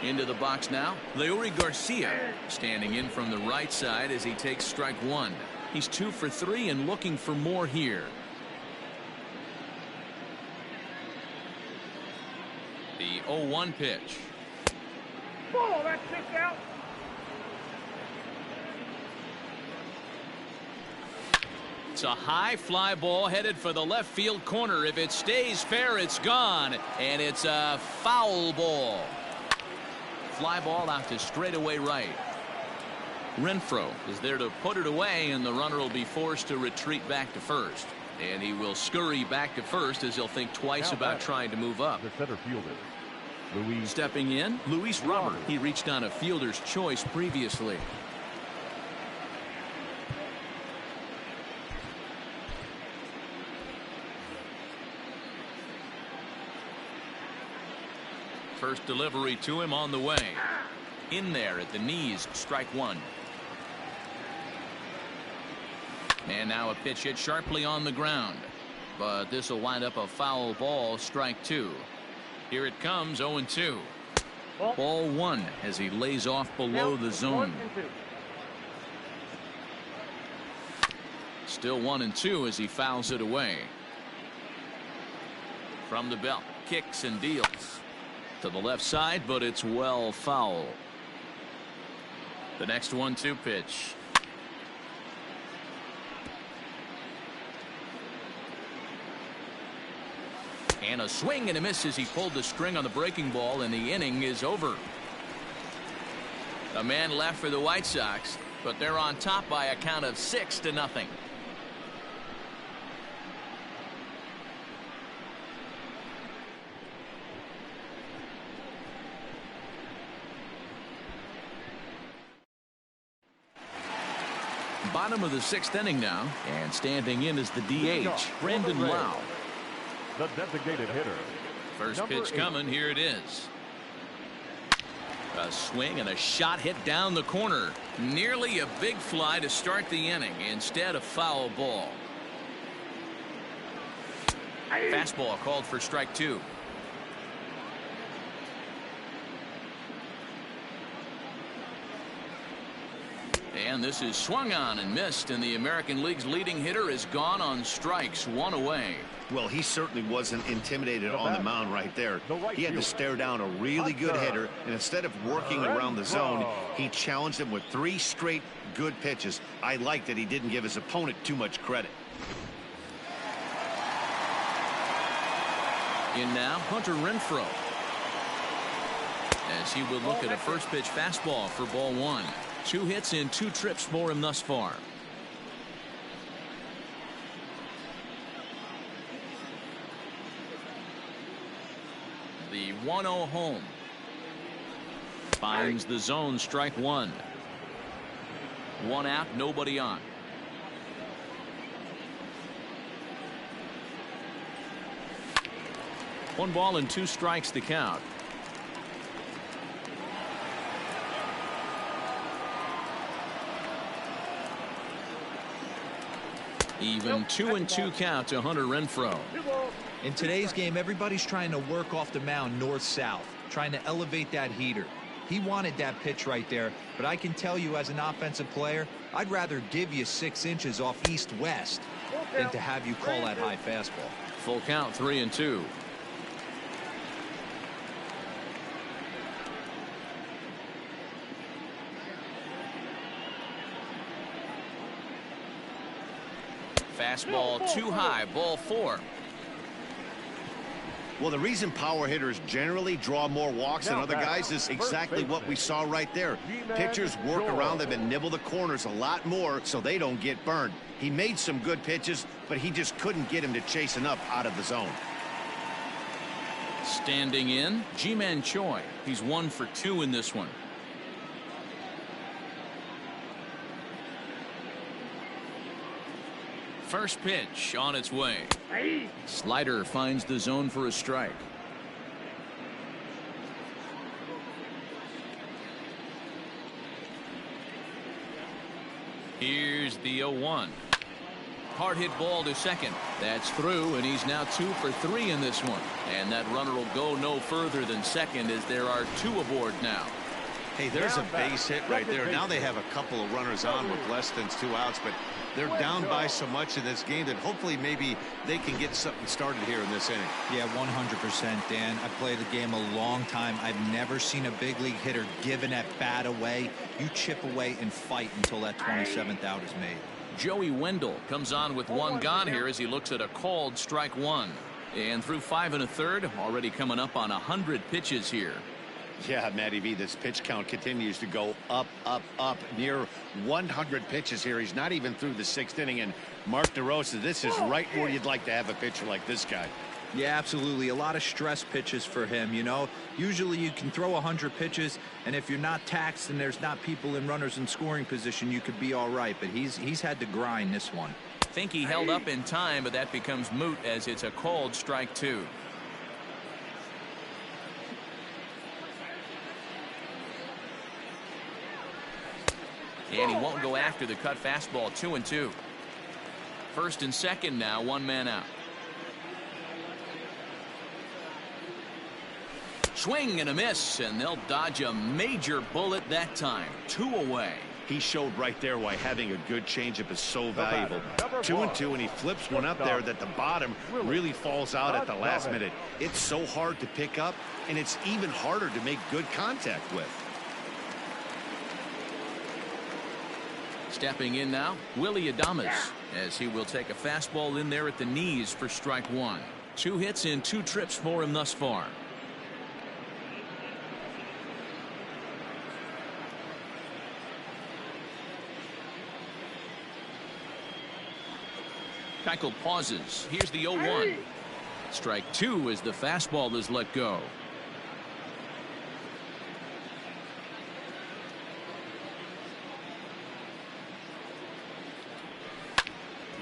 Into the box now, Leury Garcia, standing in from the right side as he takes strike 1. He's 2 for 3 and looking for more here. The 0-1 pitch. Ball, that's 6 out. It's a high fly ball headed for the left field corner. If it stays fair, it's gone, and it's a foul ball. Fly ball out to straightaway right. Renfroe is there to put it away, and the runner will be forced to retreat back to first. And he will scurry back to first as he'll think twice Now about batter, trying to move up. the center fielder, Luis. Stepping in, Luis Robert. He reached on a fielder's choice previously. First delivery to him on the way. In there at the knees, strike one. And now a pitch hit sharply on the ground. But this will wind up a foul ball, strike two. Here it comes, 0-2. Ball one as he lays off below the zone. Still 1-2 as he fouls it away. From the belt, kicks and deals. To the left side, but it's well foul. The next 1-2 pitch. And a swing and a miss as he pulled the string on the breaking ball, and the inning is over. A man left for the White Sox, but they're on top by a count of 6-0. Bottom of the 6th inning now, and standing in is the DH, Brandon Lau. The designated hitter. First Number pitch 8. coming. Here it is. A swing and a shot hit down the corner. Nearly a big fly to start the inning. Instead, a foul ball. Fastball called for strike two. And this is swung on and missed, and the American League's leading hitter is gone on strikes, one away. Well, he certainly wasn't intimidated on the mound right there. He had to stare down a really good hitter, and instead of working around the zone, he challenged him with 3 straight good pitches. I like that he didn't give his opponent too much credit. In now, Hunter Renfroe. As he would look at a first pitch fastball for ball one. 2 hits in 2 trips for him thus far. The 1-0 home. Finds the zone, strike one. 1 out, nobody on. One ball and 2 strikes to count. Even 2-2 count to Hunter Renfroe. In today's game, everybody's trying to work off the mound north-south, trying to elevate that heater. He wanted that pitch right there, but I can tell you as an offensive player, I'd rather give you 6 inches off east-west than to have you call that high fastball. Full count, 3-2. Fastball too high, ball 4. Well, the reason power hitters generally draw more walks than other guys is exactly what we saw right there. Pitchers work around them and nibble the corners a lot more so they don't get burned. He made some good pitches, but he just couldn't get him to chase enough out of the zone. Standing in, Ji-Man Choi. He's 1 for 2 in this one. First pitch on its way. Slider finds the zone for a strike. Here's the 0-1. Hard hit ball to second. That's through, and he's now 2 for 3 in this one. And that runner will go no further than second as there are 2 aboard now. Hey, there's a base hit right there. Now they have a couple of runners on with less than 2 outs, but they're down by so much in this game that hopefully maybe they can get something started here in this inning. Yeah, 100%, Dan. I played the game a long time. I've never seen a big league hitter give an at-bat away. You chip away and fight until that 27th out is made. Joey Wendell comes on with 1 gone here as he looks at a called strike 1. And through 5 1/3, already coming up on 100 pitches here. Yeah, Matty V, this pitch count continues to go up, up, up. Near 100 pitches here. He's not even through the 6th inning. And Mark DeRosa, this is right where you'd like to have a pitcher like this guy. Yeah, absolutely. A lot of stress pitches for him, you know. Usually you can throw 100 pitches, and if you're not taxed and there's not people in runners in scoring position, you could be all right. But he's had to grind this one. Think he held up in time, but that becomes moot as it's a called strike 2. And he won't go after the cut fastball. 2-2. First and second now, 1 man out. Swing and a miss, and they'll dodge a major bullet that time. 2 away. He showed right there why having a good changeup is so valuable. 2-2, and he flips one up there that the bottom really falls out at the last minute. It's so hard to pick up, and it's even harder to make good contact with. Stepping in now, Willie Adames, as he will take a fastball in there at the knees for strike 1. 2 hits in 2 trips for him thus far. Keuchel pauses. Here's the 0-1. Strike 2 as the fastball is let go.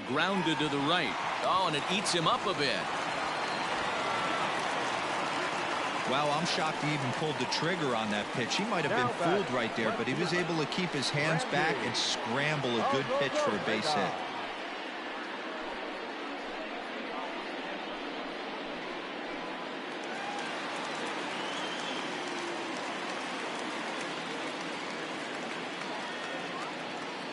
Grounded to the right. Oh, and it eats him up a bit. Wow, I'm shocked he even pulled the trigger on that pitch. He might have been fooled right there, but he was able to keep his hands back and scramble a good pitch for a base hit.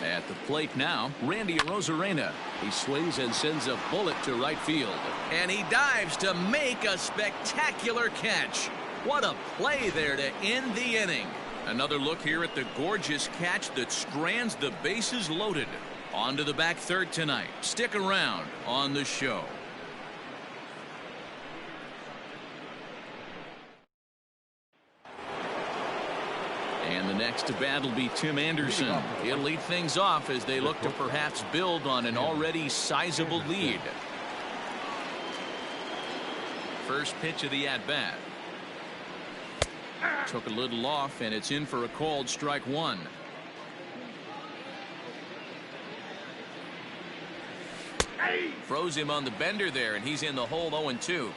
At the plate now, Randy Arozarena. He swings and sends a bullet to right field. And he dives to make a spectacular catch. What a play there to end the inning. Another look here at the gorgeous catch that strands the bases loaded. On to the back third tonight. Stick around on the show. And the next to bat will be Tim Anderson. He'll lead things off as they look to perhaps build on an already sizable lead. First pitch of the at-bat. Took a little off, and it's in for a called strike 1. Froze him on the bender there, and he's in the hole 0-2.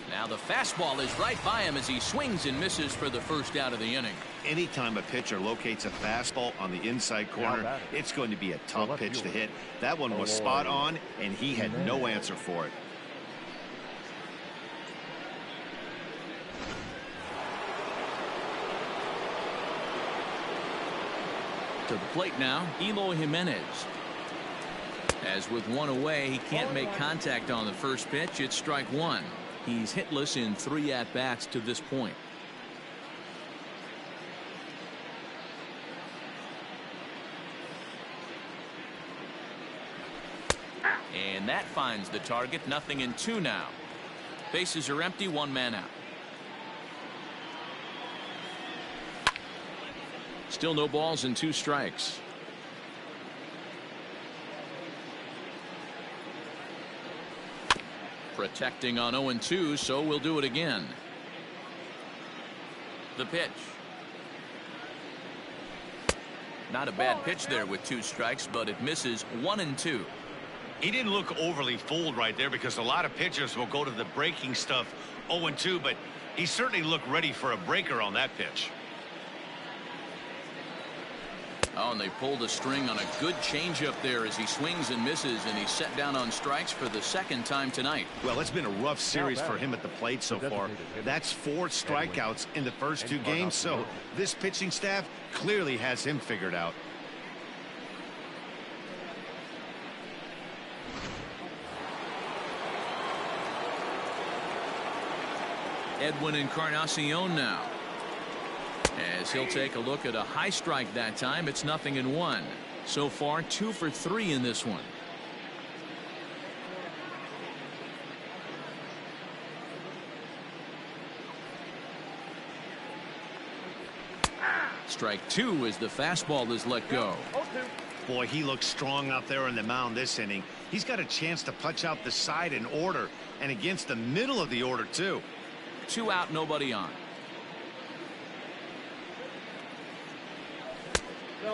Now the fastball is right by him as he swings and misses for the first out of the inning. Anytime a pitcher locates a fastball on the inside corner, it's going to be a tough pitch to hit. That one was spot on, and he had no answer for it. To the plate now, Eloy Jimenez. As with 1 away, he can't make contact on the first pitch. It's strike 1. He's hitless in 3 at-bats to this point. And that finds the target. 0-2 now. Bases are empty. 1 man out. Still no balls and 2 strikes. Protecting on 0-2, so we'll do it again. The pitch. Not a bad pitch there with 2 strikes, but it misses. 1-2. He didn't look overly fooled right there because a lot of pitchers will go to the breaking stuff 0-2, but he certainly looked ready for a breaker on that pitch. Oh, and they pulled a string on a good changeup there as he swings and misses, and he's set down on strikes for the 2nd time tonight. Well, it's been a rough series for him at the plate so far. That's 4 strikeouts in the first 2 games, so this pitching staff clearly has him figured out. Edwin Encarnacion now. As he'll take a look at a high strike that time. It's 0-1. So far 2 for 3 in this one. Strike two as the fastball is let go. Boy, he looks strong out there on the mound this inning. He's got a chance to punch out the side in order and against the middle of the order too. 2 out, nobody on.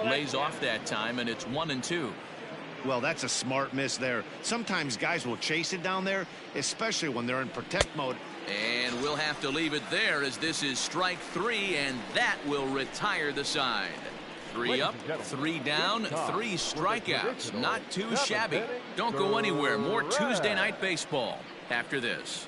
Lays off that time, and it's 1-2. Well, that's a smart miss there. Sometimes guys will chase it down there, especially when they're in protect mode. And we'll have to leave it there as this is strike 3, and that will retire the side. 3 up, 3 down, 3 strikeouts. Not too shabby. Don't go anywhere. More Tuesday Night Baseball after this.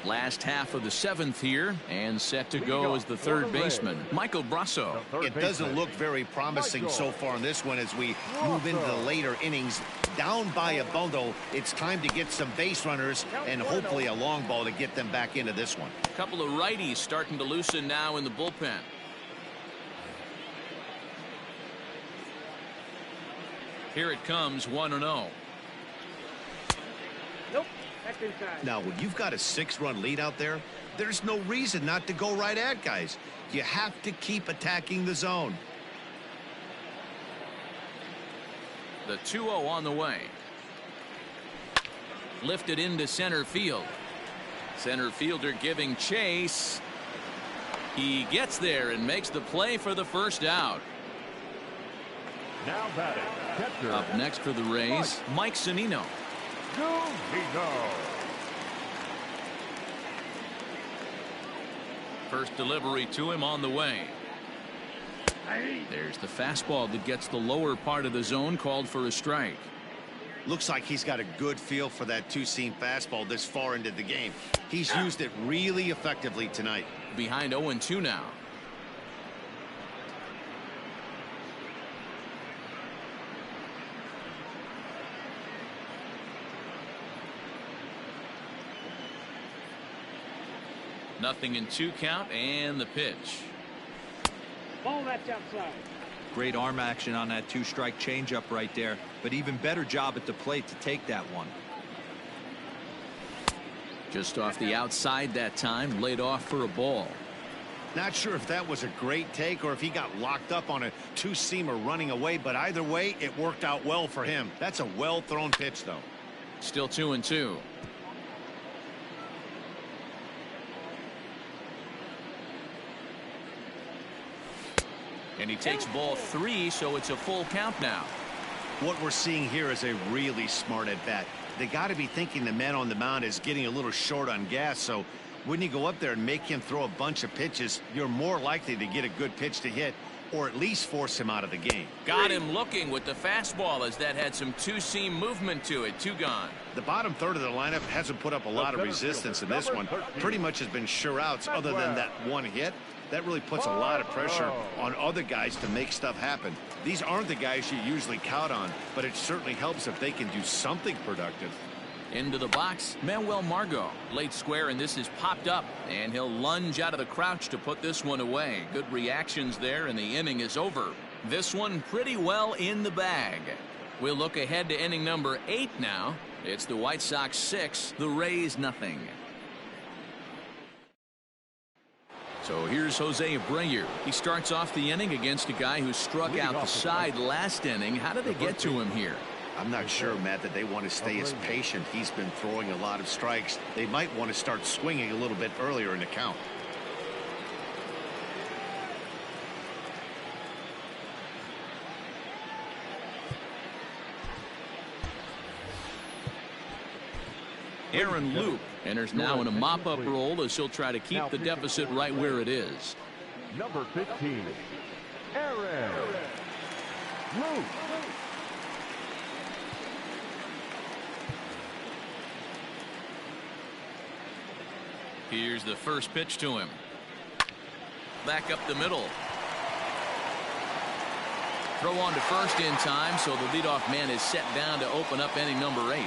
Last half of the 7th here, and set to go as the third baseman, Michael Brasso. It doesn't look very promising so far in this one as we move into the later innings. Down by a bundle, it's time to get some base runners and hopefully a long ball to get them back into this one. A couple of righties starting to loosen now in the bullpen. Here it comes, 1-0. Nope. That's inside. Now, when you've got a 6-run lead out there, there's no reason not to go right at guys. You have to keep attacking the zone. The 2-0 on the way. Lifted into center field. Center fielder giving chase. He gets there and makes the play for the first out. Now batting, catcher. Up next for the Rays, Mike Zunino. First delivery to him on the way. There's the fastball that gets the lower part of the zone, called for a strike. Looks like he's got a good feel for that two-seam fastball this far into the game. He's used it really effectively tonight. Behind 0-2 now. Nothing in 2 count, and the pitch. Ball, that's outside. Great arm action on that 2-strike changeup right there, but even better job at the plate to take that one. Just off the outside that time, laid off for a ball. Not sure if that was a great take or if he got locked up on a two-seamer running away, but either way, it worked out well for him. That's a well-thrown pitch, though. Still 2-2. And he takes ball 3, so it's a full count now. What we're seeing here is a really smart at-bat. They got to be thinking the man on the mound is getting a little short on gas, so when you go up there and make him throw a bunch of pitches, you're more likely to get a good pitch to hit or at least force him out of the game. Got him looking with the fastball as that had some two-seam movement to it. 2 gone. The bottom third of the lineup hasn't put up a lot of resistance in this one. Pretty much has been sure outs other than that one hit. That really puts a lot of pressure on other guys to make stuff happen. These aren't the guys you usually count on, but it certainly helps if they can do something productive. Into the box, Manuel Margot. Late square, and this is popped up, and he'll lunge out of the crouch to put this one away. Good reactions there, and the inning is over. This one pretty well in the bag. We'll look ahead to inning number 8 now. It's the White Sox 6, the Rays nothing. So here's Jose Abreu. He starts off the inning against a guy who struck out the side last inning. How did they get to him here? I'm not sure, Matt, that they want to stay as patient. He's been throwing a lot of strikes. They might want to start swinging a little bit earlier in the count. Aaron Loup enters now in a mop-up role as he'll try to keep the deficit right where it is. Number 15, Aaron Loup. Here's the first pitch to him. Back up the middle. Throw on to first in time, so the leadoff man is set down to open up inning number 8.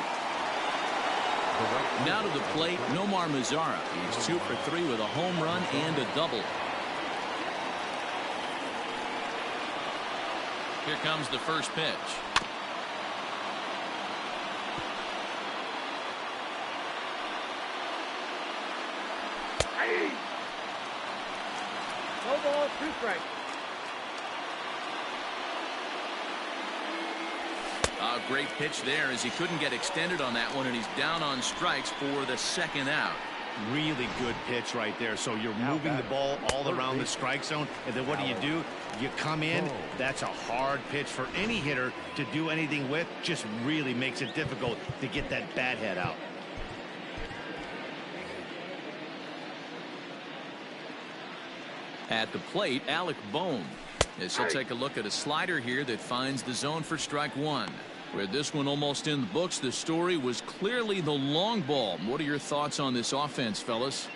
Now to the plate, Nomar Mazara. He's 2 for 3 with a home run and a double. Here comes the first pitch. No ball, 2 strikes. A great pitch there as he couldn't get extended on that one, and he's down on strikes for the second out. Really good pitch right there. So you're moving the ball all around the strike zone, and then what do? You come in. That's a hard pitch for any hitter to do anything with. Just really makes it difficult to get that bat head out. At the plate, Alec Bohm. As he'll take a look at a slider here that finds the zone for strike 1. With this one almost in the books, the story was clearly the long ball. What are your thoughts on this offense, fellas?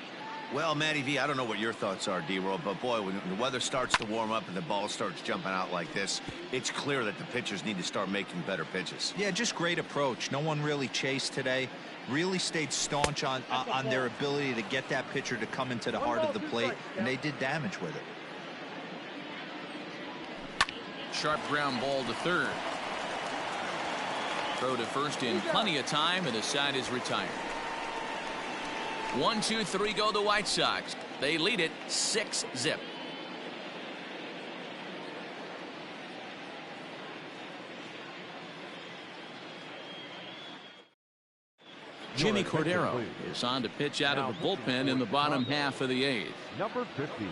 Well, Matty V, I don't know what your thoughts are, D-Roll, but boy, when the weather starts to warm up and the ball starts jumping out like this, it's clear that the pitchers need to start making better pitches. Yeah, just great approach. No one really chased today. Really stayed staunch on their ability to get that pitcher to come into the heart of the plate, and they did damage with it. Sharp ground ball to third. Throw to first in plenty of time, and the side is retired. 1, 2, 3 go the White Sox. They lead it 6-0. Jimmy Cordero is on to pitch out of the bullpen in the bottom half of the 8th. Number 50.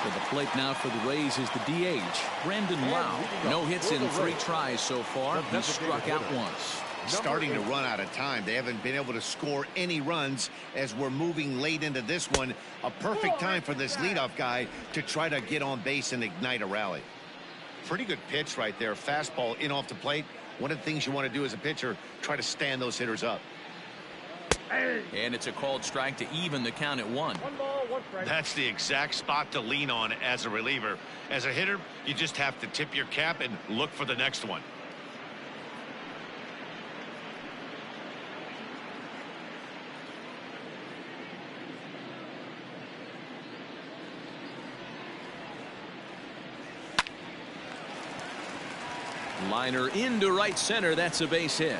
To the plate now for the Rays is the DH, Brandon Lau. No hits in 3 tries so far. He struck out once. Starting to run out of time. They haven't been able to score any runs as we're moving late into this one. A perfect time for this leadoff guy to try to get on base and ignite a rally. Pretty good pitch right there. Fastball in off the plate. One of the things you want to do as a pitcher, try to stand those hitters up. And it's a called strike to even the count at 1. 1 ball, 1 strike. That's the exact spot to lean on as a reliever. As a hitter, you just have to tip your cap and look for the next one. Liner into right center. That's a base hit.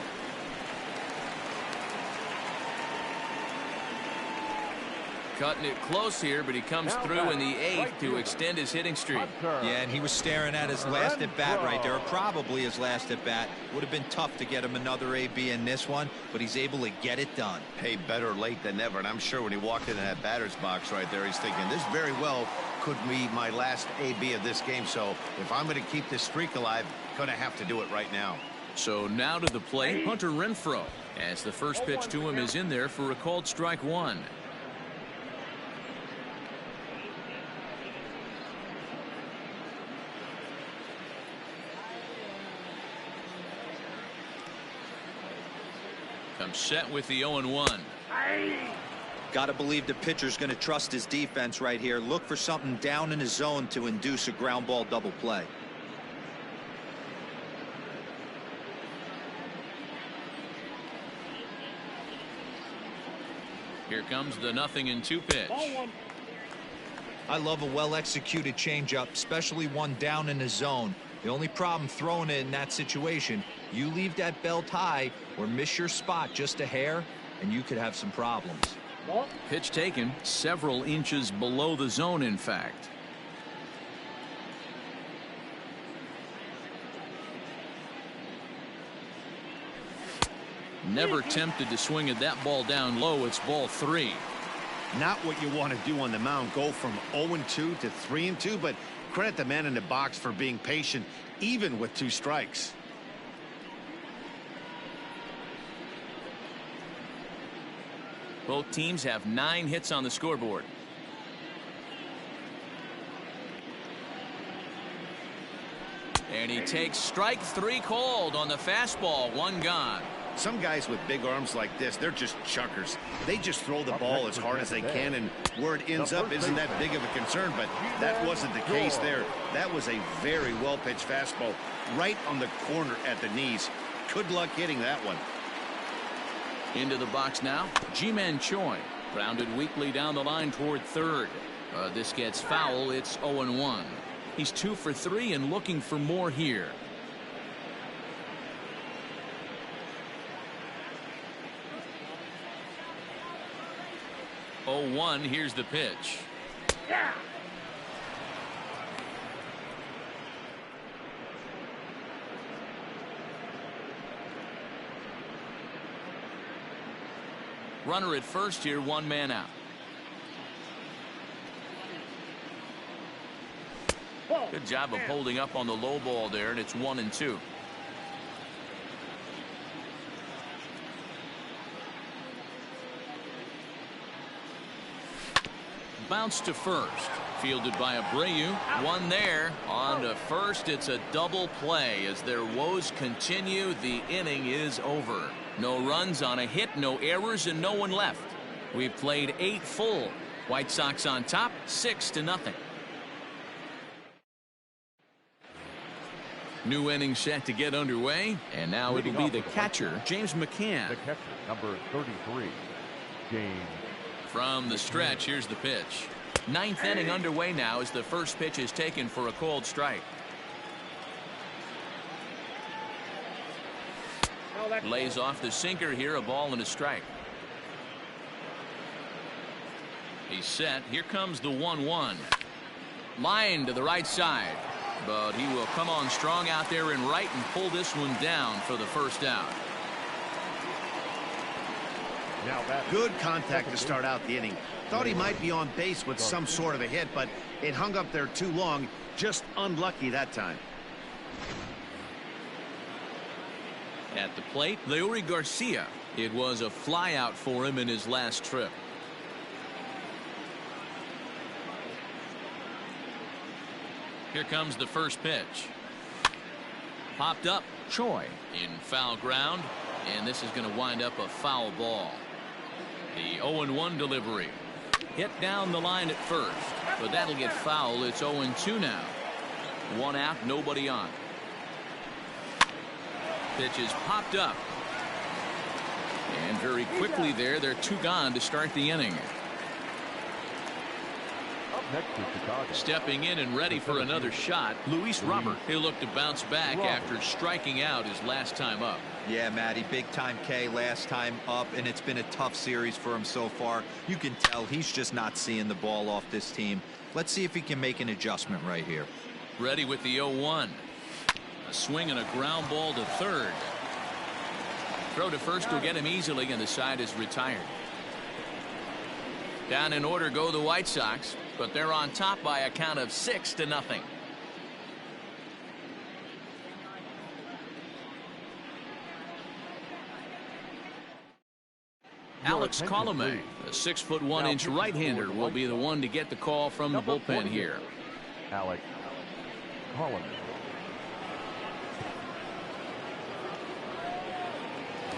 Cutting it close here, but he comes through in the 8th to extend his hitting streak. Yeah, and he was staring at his last at bat right there, or probably his last at bat. Would have been tough to get him another AB in this one, but he's able to get it done. Hey, better late than never. And I'm sure when he walked into that batter's box right there, he's thinking this very well could be my last AB of this game. So if I'm going to keep this streak alive, going to have to do it right now. So now to the plate, Hunter Renfroe, as the first pitch to him is in there for a called strike 1. Comes set with the 0-1. Got to believe the pitcher's going to trust his defense right here. Look for something down in his zone to induce a ground ball double play. Here comes the 0-2 pitch. I love a well-executed changeup, especially one down in the zone. The only problem throwing it in that situation, you leave that belt high or miss your spot just a hair, and you could have some problems. Pitch taken several inches below the zone, in fact. Never tempted to swing at that ball down low. It's ball 3. Not what you want to do on the mound. Go from 0-2 to 3-2, but credit the man in the box for being patient even with 2 strikes. Both teams have 9 hits on the scoreboard. And he takes strike 3 called on the fastball. 1 gone. Some guys with big arms like this, they're just chuckers. They just throw the ball as hard as they can, and where it ends up isn't that big of a concern, but that wasn't the case there. That was a very well-pitched fastball right on the corner at the knees. Good luck hitting that one. Into the box now, Ji-Man Choi. Grounded weakly down the line toward third. This gets foul. It's 0-1. He's 2 for 3 and looking for more here. 0-1. Here's the pitch. Yeah. Runner at first here, 1 man out. Good job of holding up on the low ball there, and it's 1-2. Bounce to first. Fielded by Abreu. One there. On to first. It's a double play. As their woes continue, the inning is over. No runs on a hit, no errors, and no one left. We've played 8 full. White Sox on top, 6-0. New inning set to get underway, and now it'll be the catcher, James McCann. The catcher, number 33, James. From the stretch, here's the pitch. 9th inning underway now as the first pitch is taken for a called strike. Lays off the sinker here, a ball and a strike. He's set. Here comes the 1-1. Line to the right side. But he will come on strong out there in right and pull this one down for the first out. Good contact to start out the inning. Thought he might be on base with some sort of a hit, but it hung up there too long. Just unlucky that time. At the plate, Leury Garcia. It was a fly out for him in his last trip. Here comes the first pitch. Popped up. Choi in foul ground, and this is going to wind up a foul ball. The 0-1 delivery. Hit down the line at first, but that'll get foul. It's 0-2 now. 1 out, nobody on. Pitch is popped up. And very quickly there, they're 2 gone to start the inning. Up next is Chicago. Stepping in and ready for another shot, Luis Robert. He'll look to bounce back after striking out his last time up. Yeah, Matty, big time K last time up, and it's been a tough series for him so far. You can tell he's just not seeing the ball off this team. Let's see if he can make an adjustment right here. Ready with the 0-1. A swing and a ground ball to third. Throw to first will get him easily, and the side is retired. Down in order go the White Sox, but they're on top by a count of 6-0. Alex Colomé, a 6'1" right-hander, will be the one to get the call from the bullpen here. Alex Colomé.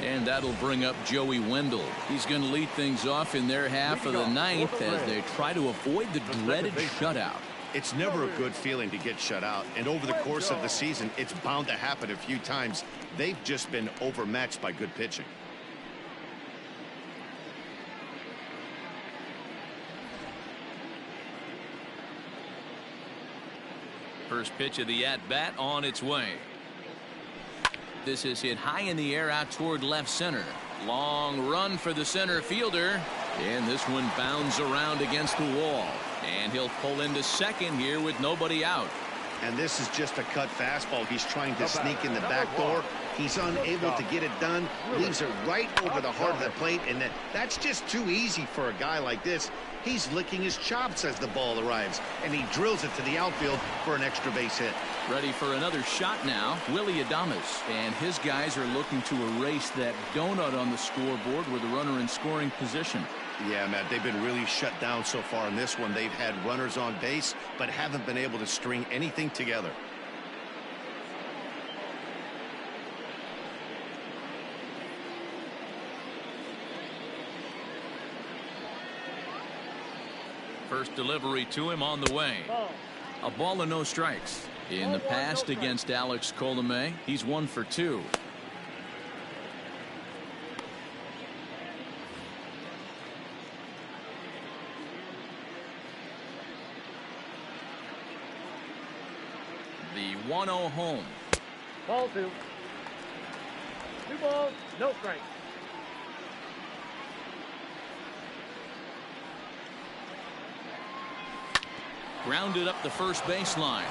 And that'll bring up Joey Wendell. He's going to lead things off in their half of the 9th as they try to avoid the dreaded shutout. It's never a good feeling to get shut out, and over the course of the season, it's bound to happen a few times. They've just been overmatched by good pitching. First pitch of the at-bat on its way. This is hit high in the air out toward left center. Long run for the center fielder. And this one bounds around against the wall. And he'll pull into second here with nobody out. And this is just a cut fastball. He's trying to sneak in the back door. He's unable to get it done. Leaves it right over the heart of the plate. And that's just too easy for a guy like this. He's licking his chops as the ball arrives. And he drills it to the outfield for an extra base hit. Ready for another shot now, Willy Adames. And his guys are looking to erase that donut on the scoreboard with a runner in scoring position. Yeah, Matt, they've been really shut down so far in this one. They've had runners on base, but haven't been able to string anything together. First delivery to him on the way. A ball and no strikes. In the past against Alex Colomé, he's 1 for 2. The 1-0 home. Ball 2. 2 balls, no strikes. Grounded up the first baseline.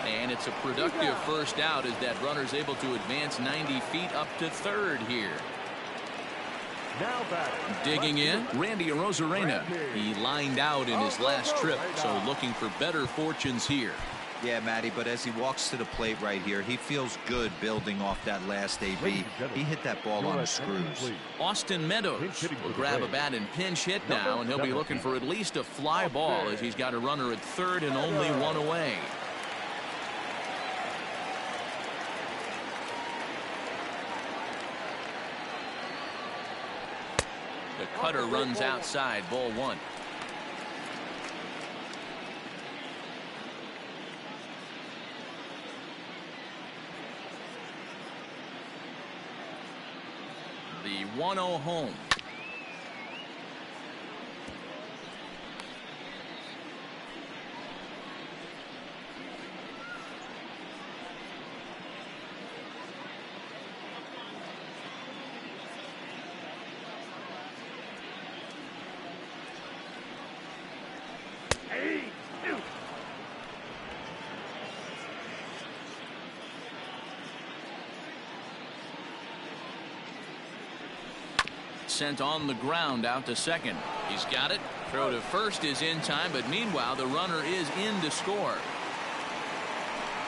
And it's a productive first out as that runner's able to advance 90 feet up to third here. Now batting. Digging in, Randy Arozarena. He lined out in his last trip, so looking for better fortunes here. Yeah, Matty, but as he walks to the plate right here, he feels good building off that last AB. He hit that ball on the screws. Austin Meadows will grab a bat and pinch hit now, and he'll be looking for at least a fly ball as he's got a runner at third and only one away. The cutter runs outside, ball one. The 1-0 home. Sent on the ground out to second. He's got it. Throw to first is in time, but meanwhile the runner is in to score.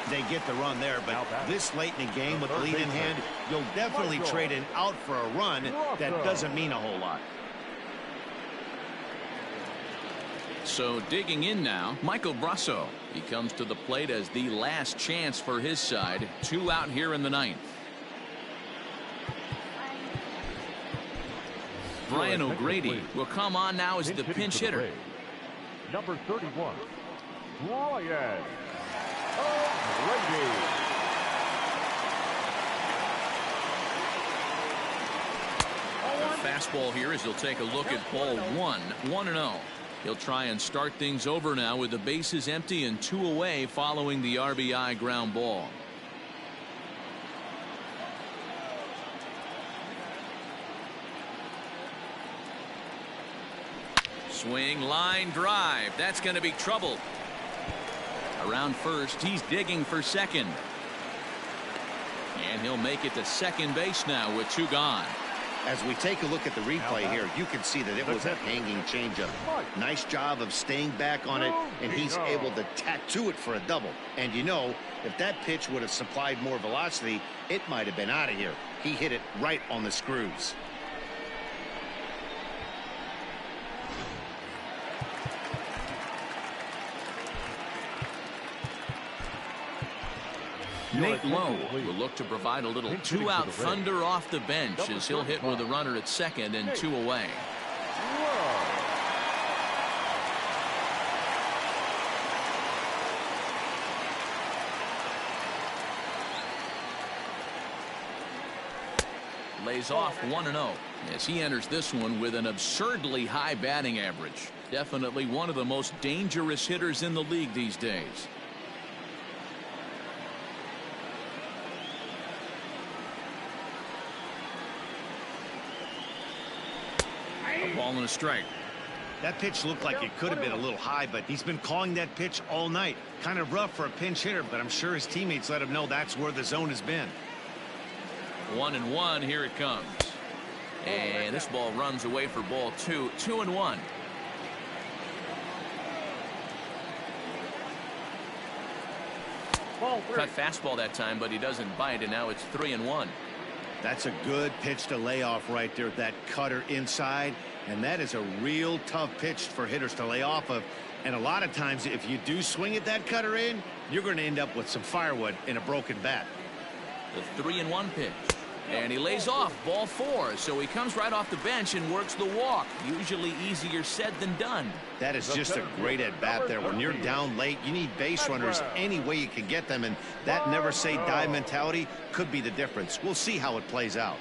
They get the run there, but this late in the game with the lead in hand, you'll definitely trade an out for a run. That doesn't mean a whole lot. So digging in now, Michael Brasso. He comes to the plate as the last chance for his side. 2 out here in the ninth. Brian O'Grady will come on now as the pinch hitter. Number 31, Brian O'Grady. The fastball here as he'll take a look at ball one. 1-0. He'll try and start things over now with the bases empty and 2 away following the RBI ground ball. Swing, line, drive. That's going to be trouble. Around first, he's digging for second. And he'll make it to second base now with 2 gone. As we take a look at the replay here, you can see that it was a hanging changeup. Nice job of staying back on it, and he's able to tattoo it for a double. And you know, if that pitch would have supplied more velocity, it might have been out of here. He hit it right on the screws. Nate Lowe will look to provide a little 2-out thunder off the bench as he'll hit with a runner at second and 2 away. Lays off 1-0 as he enters this one with an absurdly high batting average. Definitely one of the most dangerous hitters in the league these days. A ball and a strike. That pitch looked like it could have been a little high, but he's been calling that pitch all night. Kind of rough for a pinch hitter, but I'm sure his teammates let him know that's where the zone has been. 1-1. Here it comes. And this ball runs away for ball 2. 2-1. Cut fastball that time, but he doesn't bite, and now it's 3-1. That's a good pitch to lay off right there, that cutter inside. And that is a real tough pitch for hitters to lay off of. And a lot of times, if you do swing at that cutter in, you're going to end up with some firewood in a broken bat. The 3-1 pitch. And he lays off ball 4. So he comes right off the bench and works the walk. Usually easier said than done. That is just a great at-bat there. When you're down late, you need base runners any way you can get them. And that never-say-die mentality could be the difference. We'll see how it plays out.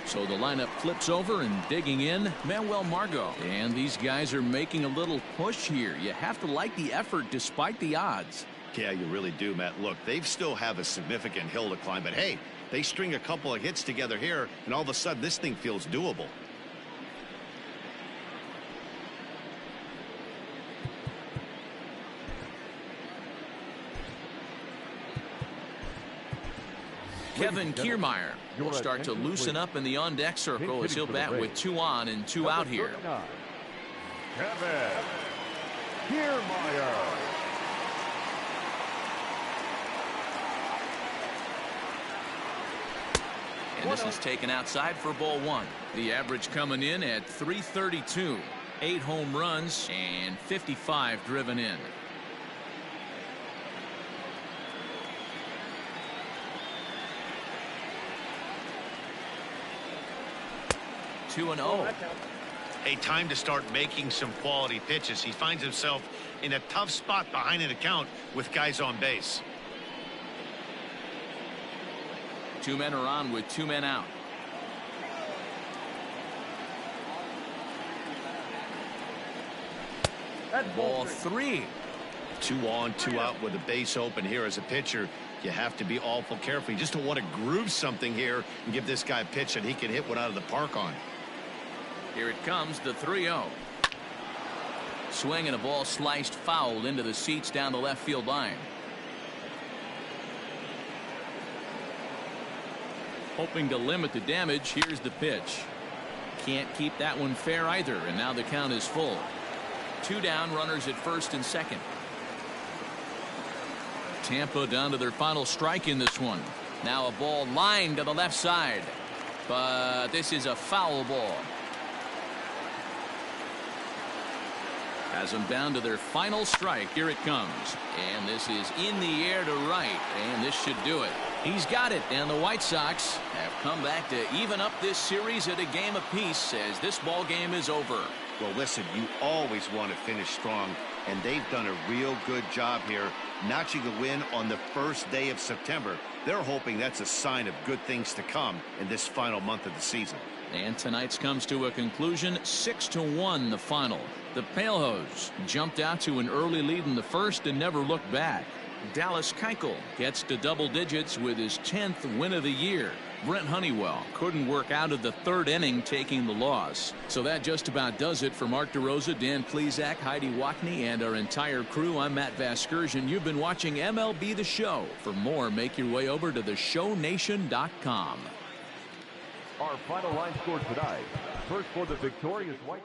So the lineup flips over, and digging in, Manuel Margot. And these guys are making a little push here. You have to like the effort despite the odds. Yeah, you really do, Matt. Look, they still have a significant hill to climb, but hey, they string a couple of hits together here, and all of a sudden this thing feels doable. Kevin Kiermaier will start to loosen up in the on-deck circle as he'll bat with 2 on and 2 out here. Kevin Kiermaier. And this is taken outside for ball 1. The average coming in at .332. 8 home runs and 55 driven in. Two and 0. Hey, time to start making some quality pitches. He finds himself in a tough spot behind an account with guys on base. 2 men are on with 2 men out. Ball 3. 2 on, 2 out with a base open here as a pitcher. You have to be awful careful. You just don't want to groove something here and give this guy a pitch that he can hit one out of the park on. Here it comes, the 3-0. Swing and a ball sliced foul into the seats down the left field line. Hoping to limit the damage. Here's the pitch. Can't keep that one fair either, and now the count is full. 2 down, runners at first and second. Tampa down to their final strike in this one. Now a ball lined to the left side, but this is a foul ball. Has them down to their final strike. Here it comes, and this is in the air to right, and this should do it. He's got it, and the White Sox have come back to even up this series at a game apiece as this ball game is over. Well, listen, you always want to finish strong, and they've done a real good job here notching a win on the first day of September. They're hoping that's a sign of good things to come in this final month of the season. And tonight's comes to a conclusion, 6-1 the final. The Palehose jumped out to an early lead in the first and never looked back. Dallas Keuchel gets to double digits with his 10th win of the year. Brent Honeywell couldn't work out of the 3rd inning, taking the loss. So that just about does it for Mark DeRosa, Dan Plesac, Heidi Wackney, and our entire crew. I'm Matt Vasgersian. You've been watching MLB The Show. For more, make your way over to theshownation.com. Our final line score tonight. First for the victorious White